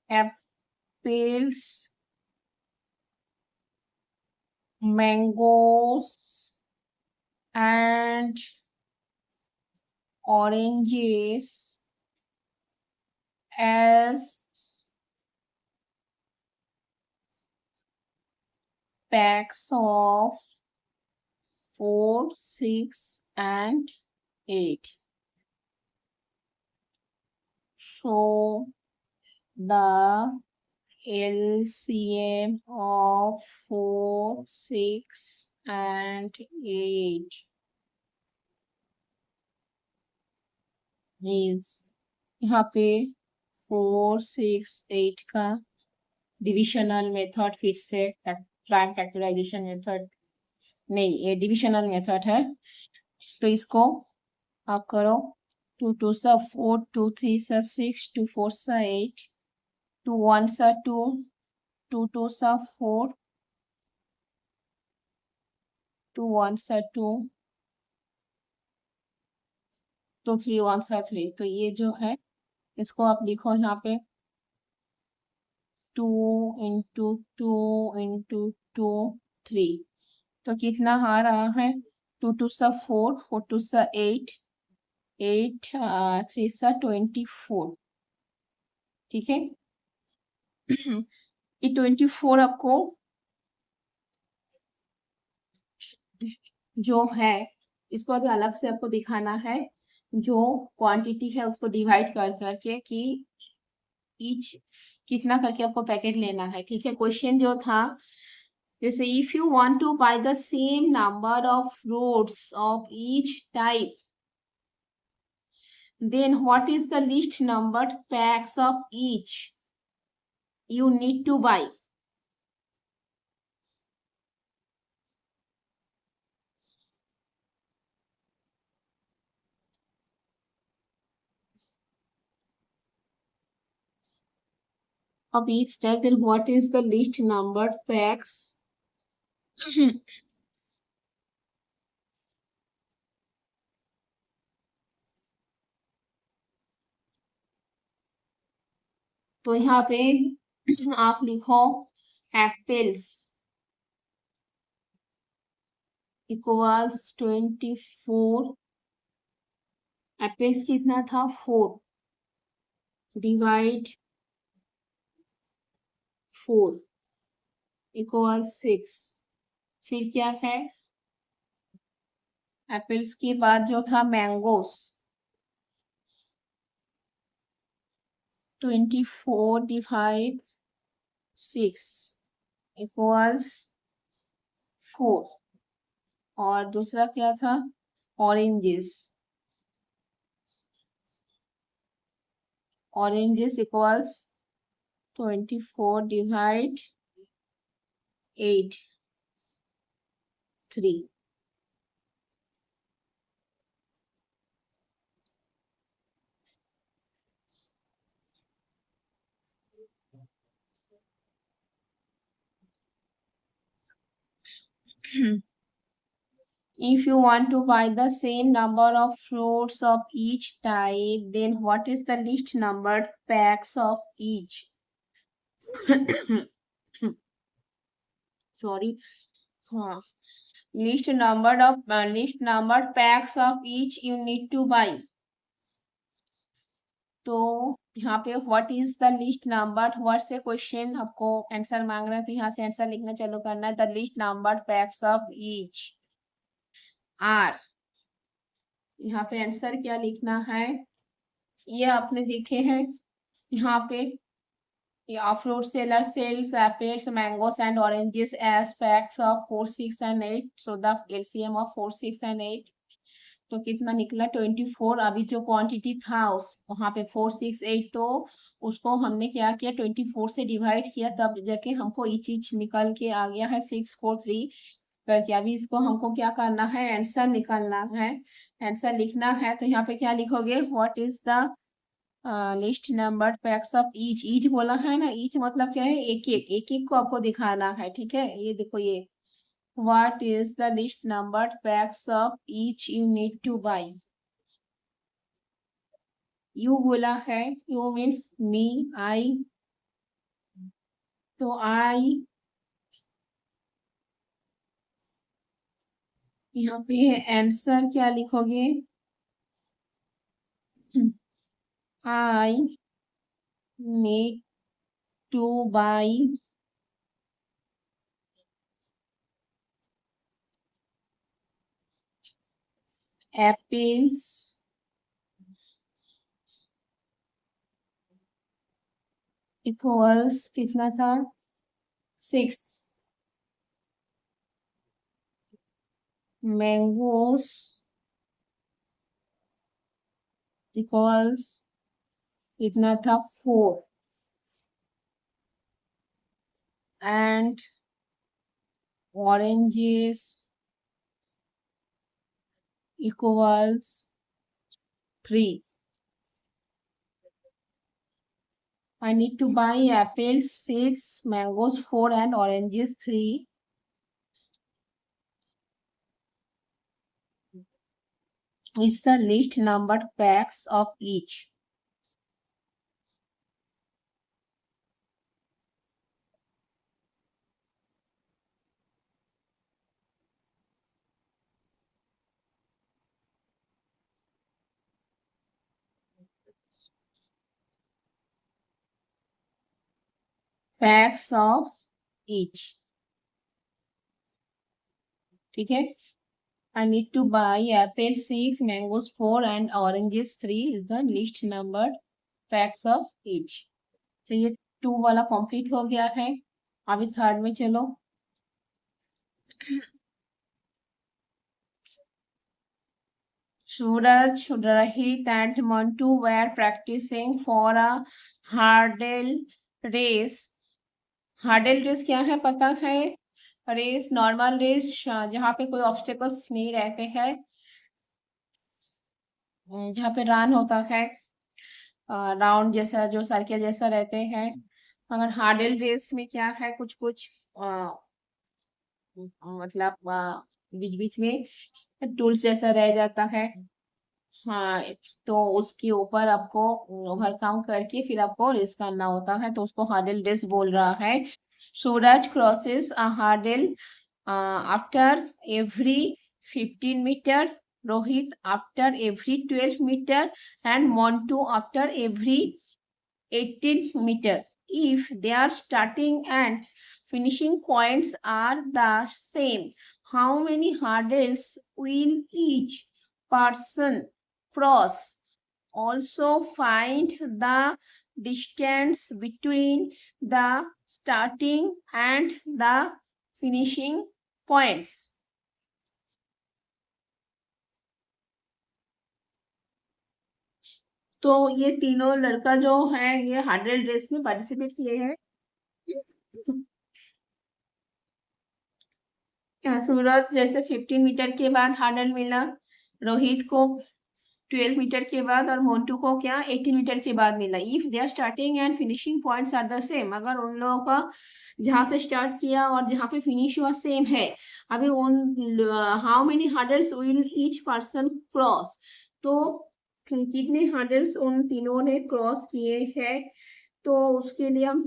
apples mangoes and oranges as packs of 4 6 and 8 so the LCM of 4 6 and 8 is यहाँ पे 4 6 8 का डिविजनल मेथड फिर से प्राइम फैक्टराइजेशन मेथड नहीं, ये डिविजनल मेथड है। तो इसको आप करो। 2 2 सा 4, 2 3 सा 6, 2 4 सा 8, 2 1 सा 2, 2 2 सा 4, 2 1 सा 2, तो 3 1 सा 3। तो ये जो है इसको आप लिखो यहाँ पे 2 इंटू 2 इंटू 2 3। तो कितना आ रहा है? 2 2 सा 4, 4 2 सा 8, 8 3 सा 24। ठीक है। ये 24 आपको जो है इसको अभी अलग से आपको दिखाना है। जो क्वांटिटी है उसको डिवाइड कर करके कि ईच कितना करके आपको पैकेट लेना है। ठीक है। क्वेश्चन जो था जैसे if you want to buy the same number of fruits of each type then what is the least numbered packs of each you need to buy? Of each type, then what is the least numbered packs? तो यहाँ पे आप लिखो एप्पल्स इक्वल्स 24। एप्पल्स कितना था? 4 डिवाइड 4 इक्वल्स 6। फिर क्या है? एप्पल्स के बाद जो था मैंगोस 24 डिवाइड 6 इक्वल्स 4। और दूसरा क्या था? Oranges oranges equals 24 divide 8 3। If you want to buy the same number of fruits of each type, then what is the least numbered packs of each? Sorry. हाँ, least numbered packs of each you need to buy. तो यहाँ पे what is the least number word से क्वेश्चन आपको आंसर मांग रहा है। तो यहाँ से आंसर लिखना चालू करना है। The least number packs of each are. यहाँ पे आंसर क्या लिखना है? ये आपने देखे हैं यहाँ पे fruit seller sells apples, mangoes and oranges as packs of 4 6 and 8। so the LCM of 4 6 and 8 तो कितना निकला? 24। अभी जो क्वांटिटी था उस वहां पे 4 6 8, तो उसको हमने क्या किया? 24 से डिवाइड किया, तब जाके हमको ये चीज निकल के आ गया है 6 4 3 करके। अभी इसको हमको क्या करना है? आंसर निकालना है, आंसर लिखना है। तो यहाँ पे क्या लिखोगे? What is the least number packs of each. Each बोला है ना, ईच मतलब क्या है? एक एक एक एक को आपको दिखाना है। ठीक है। ये देखो ये what is the least number packs of each you need to by. You बोला है, यू मीन्स मी आई। तो आई यहाँ पे आंसर क्या लिखोगे? I need to by apples equals कितना था? 6 मैंगोस इक्वल्स कितना था 4 and oranges equals 3. I need to buy apples 6, mangoes 4 and oranges 3. Is the least numbered packs of each. Packs of each. ठीक है. I need to buy apple 6, mangoes 4 and oranges 3 is the least numbered packs of each. तो ये 2 वाला कंप्लीट हो गया है. अभी थर्ड में चलो. Suraj, Rahit and Mantu were practicing for a hurdle race. Hurdle race क्या है पता है? रेस नॉर्मल रेस जहाँ पे कोई ऑब्स्टेकल्स नहीं रहते हैं, जहाँ पे रन होता है राउंड जैसा जो सर्किल जैसा रहते हैं. अगर हार्डल रेस में क्या है, कुछ कुछ मतलब बीच बीच में टूल्स जैसा रह जाता है. हाँ, तो उसके ऊपर आपको ओवरकम करके फिर आपको रेस करना होता है, तो उसको हार्डल रेस बोल रहा है. सूरज crosses a hurdle after every 15 meter, Rohit after every 12 meter and Montu after every 18 meter. If their starting and finishing points are the same, how many hurdles will each person cross? Also find the distance between the starting and the finishing points. तो ये तीनों लड़का जो है ये 100 रेस में पार्टिसिपेट किए हैं. सूरज जैसे 15 मीटर के बाद हार्डल मिला, रोहित को 12 मीटर के बाद और मोन्टू को क्या 18 मीटर के बाद मिला. If they are starting and finishing points are the same, अगर उन लोगों का जहां से स्टार्ट किया और जहां पे फिनिश हुआ सेम है, अभी उन how many hurdles will each person cross, तो कितने हर्डल्स उन तीनों ने क्रॉस किए हैं. तो उसके लिए हम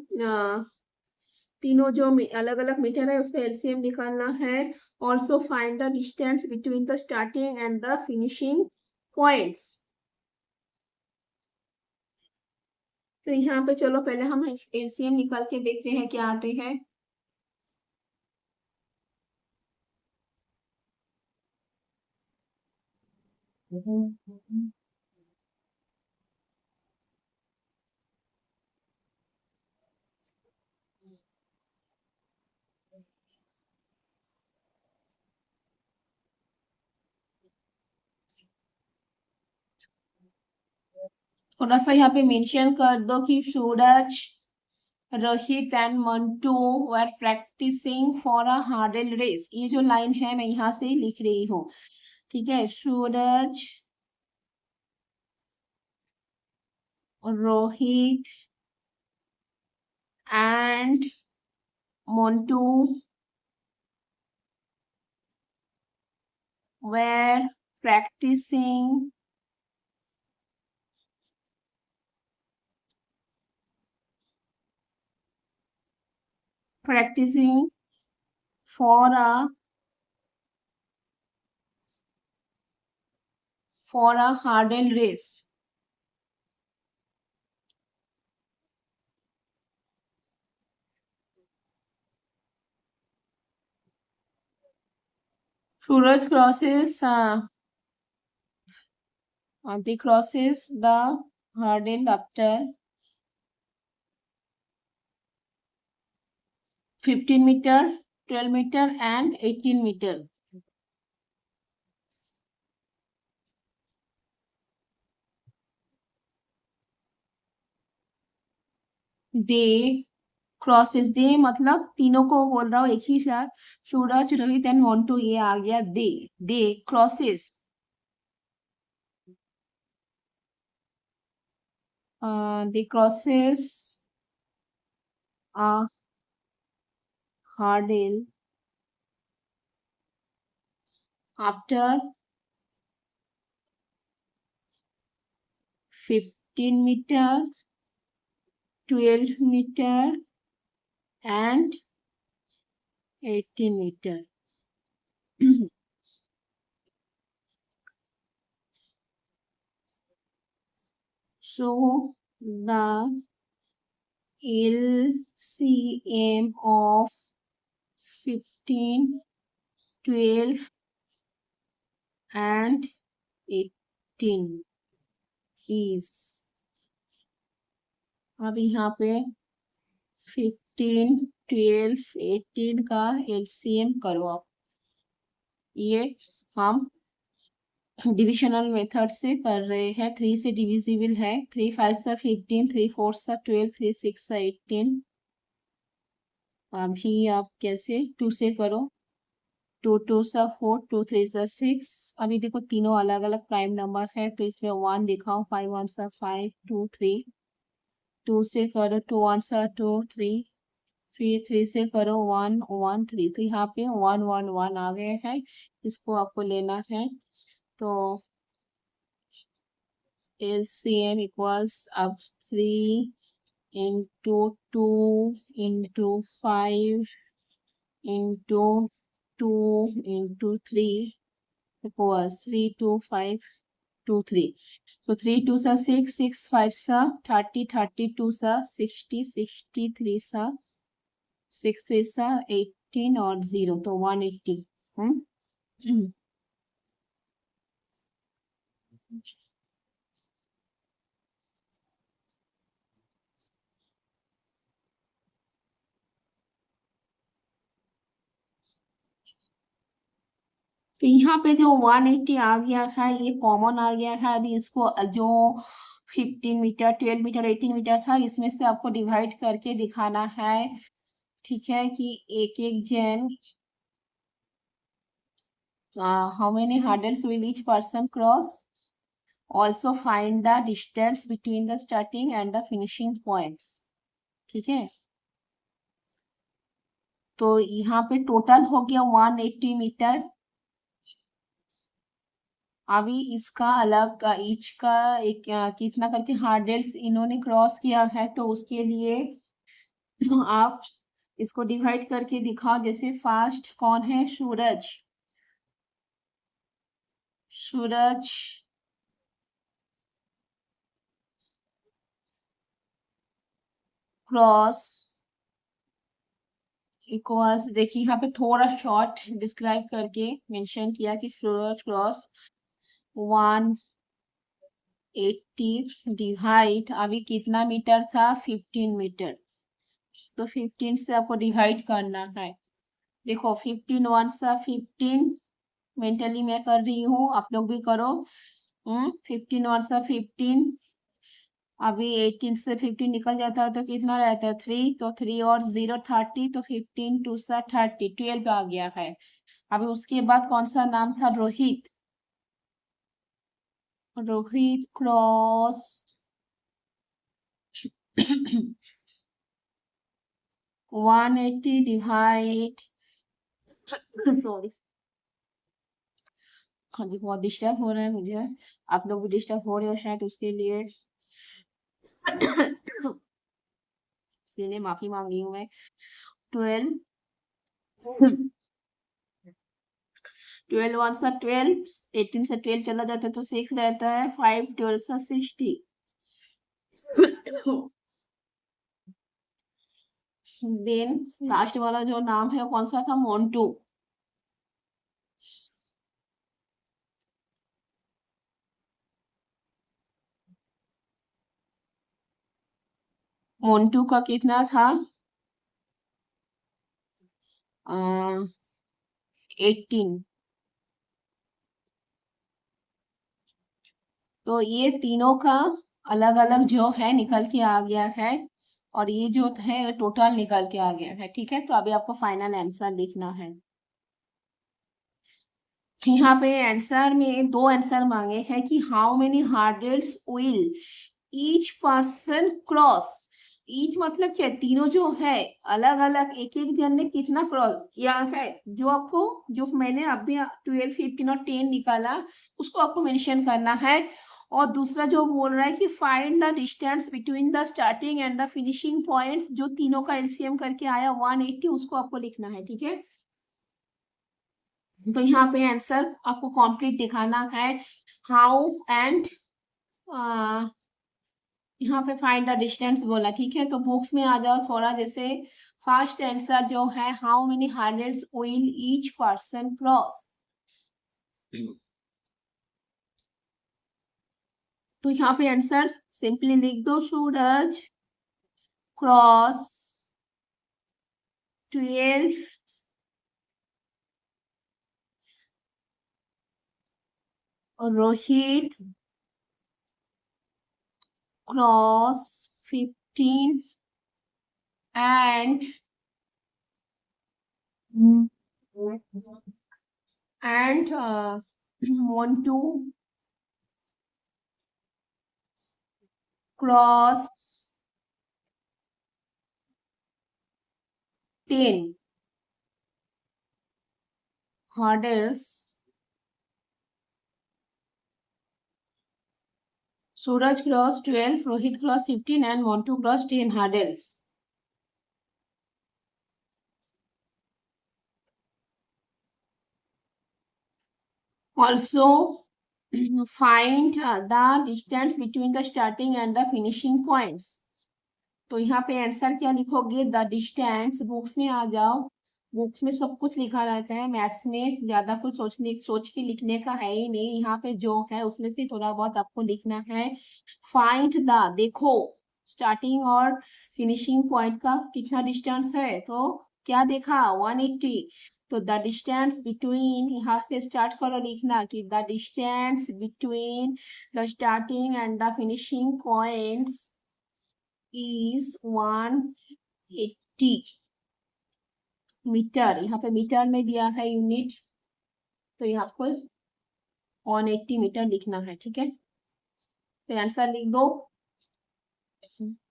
तीनों जो अलग अलग मीटर है उसका एलसीएम निकालना है. Also find the distance between the starting and the finishing points. तो यहाँ पे चलो पहले हम एलसीएम निकाल के देखते हैं क्या आते हैं. थोड़ा सा यहाँ पे मेंशन कर दो कि Suraj, Rohit and Mantu were practising for a hurdle race. ये जो लाइन है मैं यहाँ से लिख रही हूँ. ठीक है. Suraj, Rohit and Mantu were practicing practicing for a hurdle race. Suraj crosses they crosses the hurdle after 15 meter, 12 meter and 18 meter. They crosses, they मतलब तीनों को बोल रहा हूँ एक ही साथ, सूरज, रोहित एंड मोन्टू, ये आ गया दे crosses, they crosses hurdle after 15 meter, 12 meter and 18 meter. So the LCM of 15, 12 and 18 is, अब यहाँ पे 15, 12, 18 का LCM करो आप। ये हम डिविजनल मेथड से कर रहे हैं, 3 से डिविजिबल है, 3 5 सा 15, 3 4 सा 12, 3 6 सा 18। अभी आप कैसे 2 से करो, 2 2 सा 4, 2 3 सा 6। अभी देखो तीनों अलग अलग प्राइम नंबर है, तो इसमें 1 दिखाओ, 5 1 सा 5, 2 3, 2 से करो, 2 1 सा 2 3, फिर 3 से करो 1 1 3, तो यहाँ पे 1 1 1 आ गए हैं, इसको आपको लेना है। तो LCM equals अब 3 into 2 into 5 into 2 into 3 equals 3 2 5 2 3। तो 3 2 सा 6, 6 5 सा 30, 32 सा 60, 63 सा 6 3 सा 18 और 0, तो 180। हम्म तो यहाँ पे जो 180 आ गया है ये कॉमन आ गया है। अभी इसको जो 15 मीटर, 12 मीटर, 18 मीटर था, इसमें से आपको डिवाइड करके दिखाना है, ठीक है, कि एक एक जन how many hurdles will each person cross, also find the distance between the starting and the finishing points. ठीक है, तो यहाँ पे टोटल हो गया 180 मीटर। अभी इसका अलग ईच का एक कितना करके हार्डल्स इन्होंने क्रॉस किया है, तो उसके लिए आप इसको डिवाइड करके दिखाओ। जैसे फास्ट कौन है, सूरज, सूरज क्रॉस इक्वल्स, देखिए यहाँ पे थोड़ा शॉर्ट डिस्क्राइब करके मेंशन किया कि सूरज क्रॉस 180 डिवाइड, अभी कितना मीटर था, 15 मीटर, तो 15 से आपको डिवाइड करना है। देखो 15 1 सा 15, मेंटली मैं कर रही हूँ, आप लोग भी करो। 15 1 सा 15, अभी 18 से 15 निकल जाता है तो कितना रहता है, 3, तो 3 और 0 30, तो 15 2 सा 30, 12 आ गया है। अभी उसके बाद कौन सा नाम था, Rohit, Rohit cross 180 divide, sorry, हाँ जी बहुत डिस्टर्ब हो रहा है मुझे, आप लोग भी डिस्टर्ब हो रहे हो शायद, उसके लिए इसके लिए माफी मांग रही हूँ मैं। 12 12 1 सा 12, 18 से 12 चला जाता है तो 6 रहता है, 5 12 सा 60, देन लास्ट वाला जो नाम है वो कौन सा था, मोन्टू, मोन्टू का कितना था, 18। तो ये तीनों का अलग अलग जो है निकल के आ गया है। और ये जो है टोटल निकल के आ गया है। ठीक है, तो अभी आपको फाइनल आंसर लिखना है। यहाँ पे आंसर में दो आंसर मांगे हैं कि how many hurdles will each person cross. Each मतलब क्या, तीनों जो है अलग अलग एक एक जन ने कितना क्रॉस किया है, जो आपको, जो मैंने अभी 12, 15 और 10 निकाला, उसको आपको मेंशन करना है। और दूसरा जो बोल रहा है कि find the distance between the starting and the finishing points, जो तीनों का एलसीएम करके आया 180, उसको आपको लिखना है। ठीक है, तो यहाँ पे आंसर आपको कंप्लीट दिखाना है। हाउ एंड यहाँ पे फाइंड द डिस्टेंस बोला। ठीक है, तो बुक्स में आ जाओ थोड़ा। जैसे फर्स्ट आंसर जो है, how many hurdles will each person cross. तो यहाँ पे आंसर सिंपली लिख दो, सूरज क्रॉस 12, और Rohit cross 15, and Montu cross 10 hurdles. Suraj crossed 12, Rohit crossed 15, and Montu crossed 10 hurdles. Also, find the distance between the starting and the finishing points. तो यहाँ पे आंसर क्या लिखोगे, द डिस्टेंस। बुक्स में आ जाओ, बुक्स में सब कुछ लिखा रहता है। मैथ्स में ज्यादा कुछ सोच के लिखने का है ही नहीं। यहाँ पे जो है उसमें से थोड़ा बहुत आपको लिखना है। फाइंड द, देखो स्टार्टिंग और फिनिशिंग पॉइंट का कितना डिस्टेंस है, तो क्या देखा 180। तो द डिस्टेंस बिटवीन, यहाँ से स्टार्ट करो लिखना कि the distance between the starting and the finishing points is 180 metre. यहाँ पे मीटर में दिया है यूनिट, तो यहाँ आपको 180 मीटर लिखना है। ठीक है, तो आंसर लिख दो,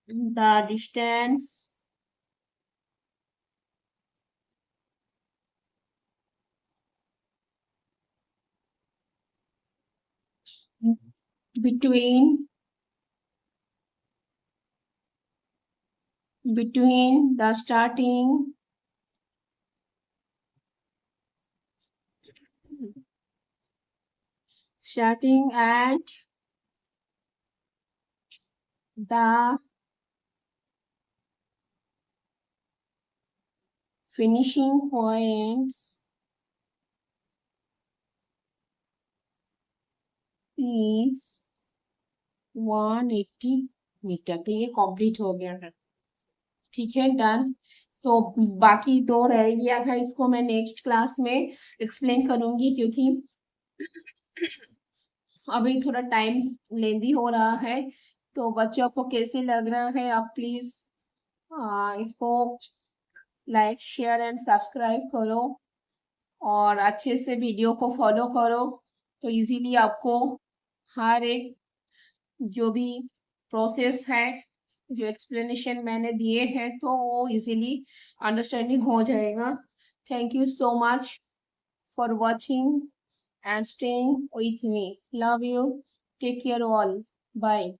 द डिस्टेंस between the starting and the finishing points is 180 metre. तो ये कंप्लीट हो गया है। ठीक है, डन। तो बाकी दो रह गया है, इसको मैं नेक्स्ट क्लास में एक्सप्लेन करूंगी, क्योंकि अभी थोड़ा टाइम लेंदी हो रहा है। तो बच्चों को कैसे लग रहा है, आप प्लीज इसको लाइक शेयर एंड सब्सक्राइब करो, और अच्छे से वीडियो को फॉलो करो, तो इजीली आपको हर एक जो भी प्रोसेस है, जो एक्सप्लेनेशन मैंने दिए हैं, तो वो इजीली अंडरस्टैंडिंग हो जाएगा। Thank you so much for watching and staying with me. Love you. Take care all. Bye.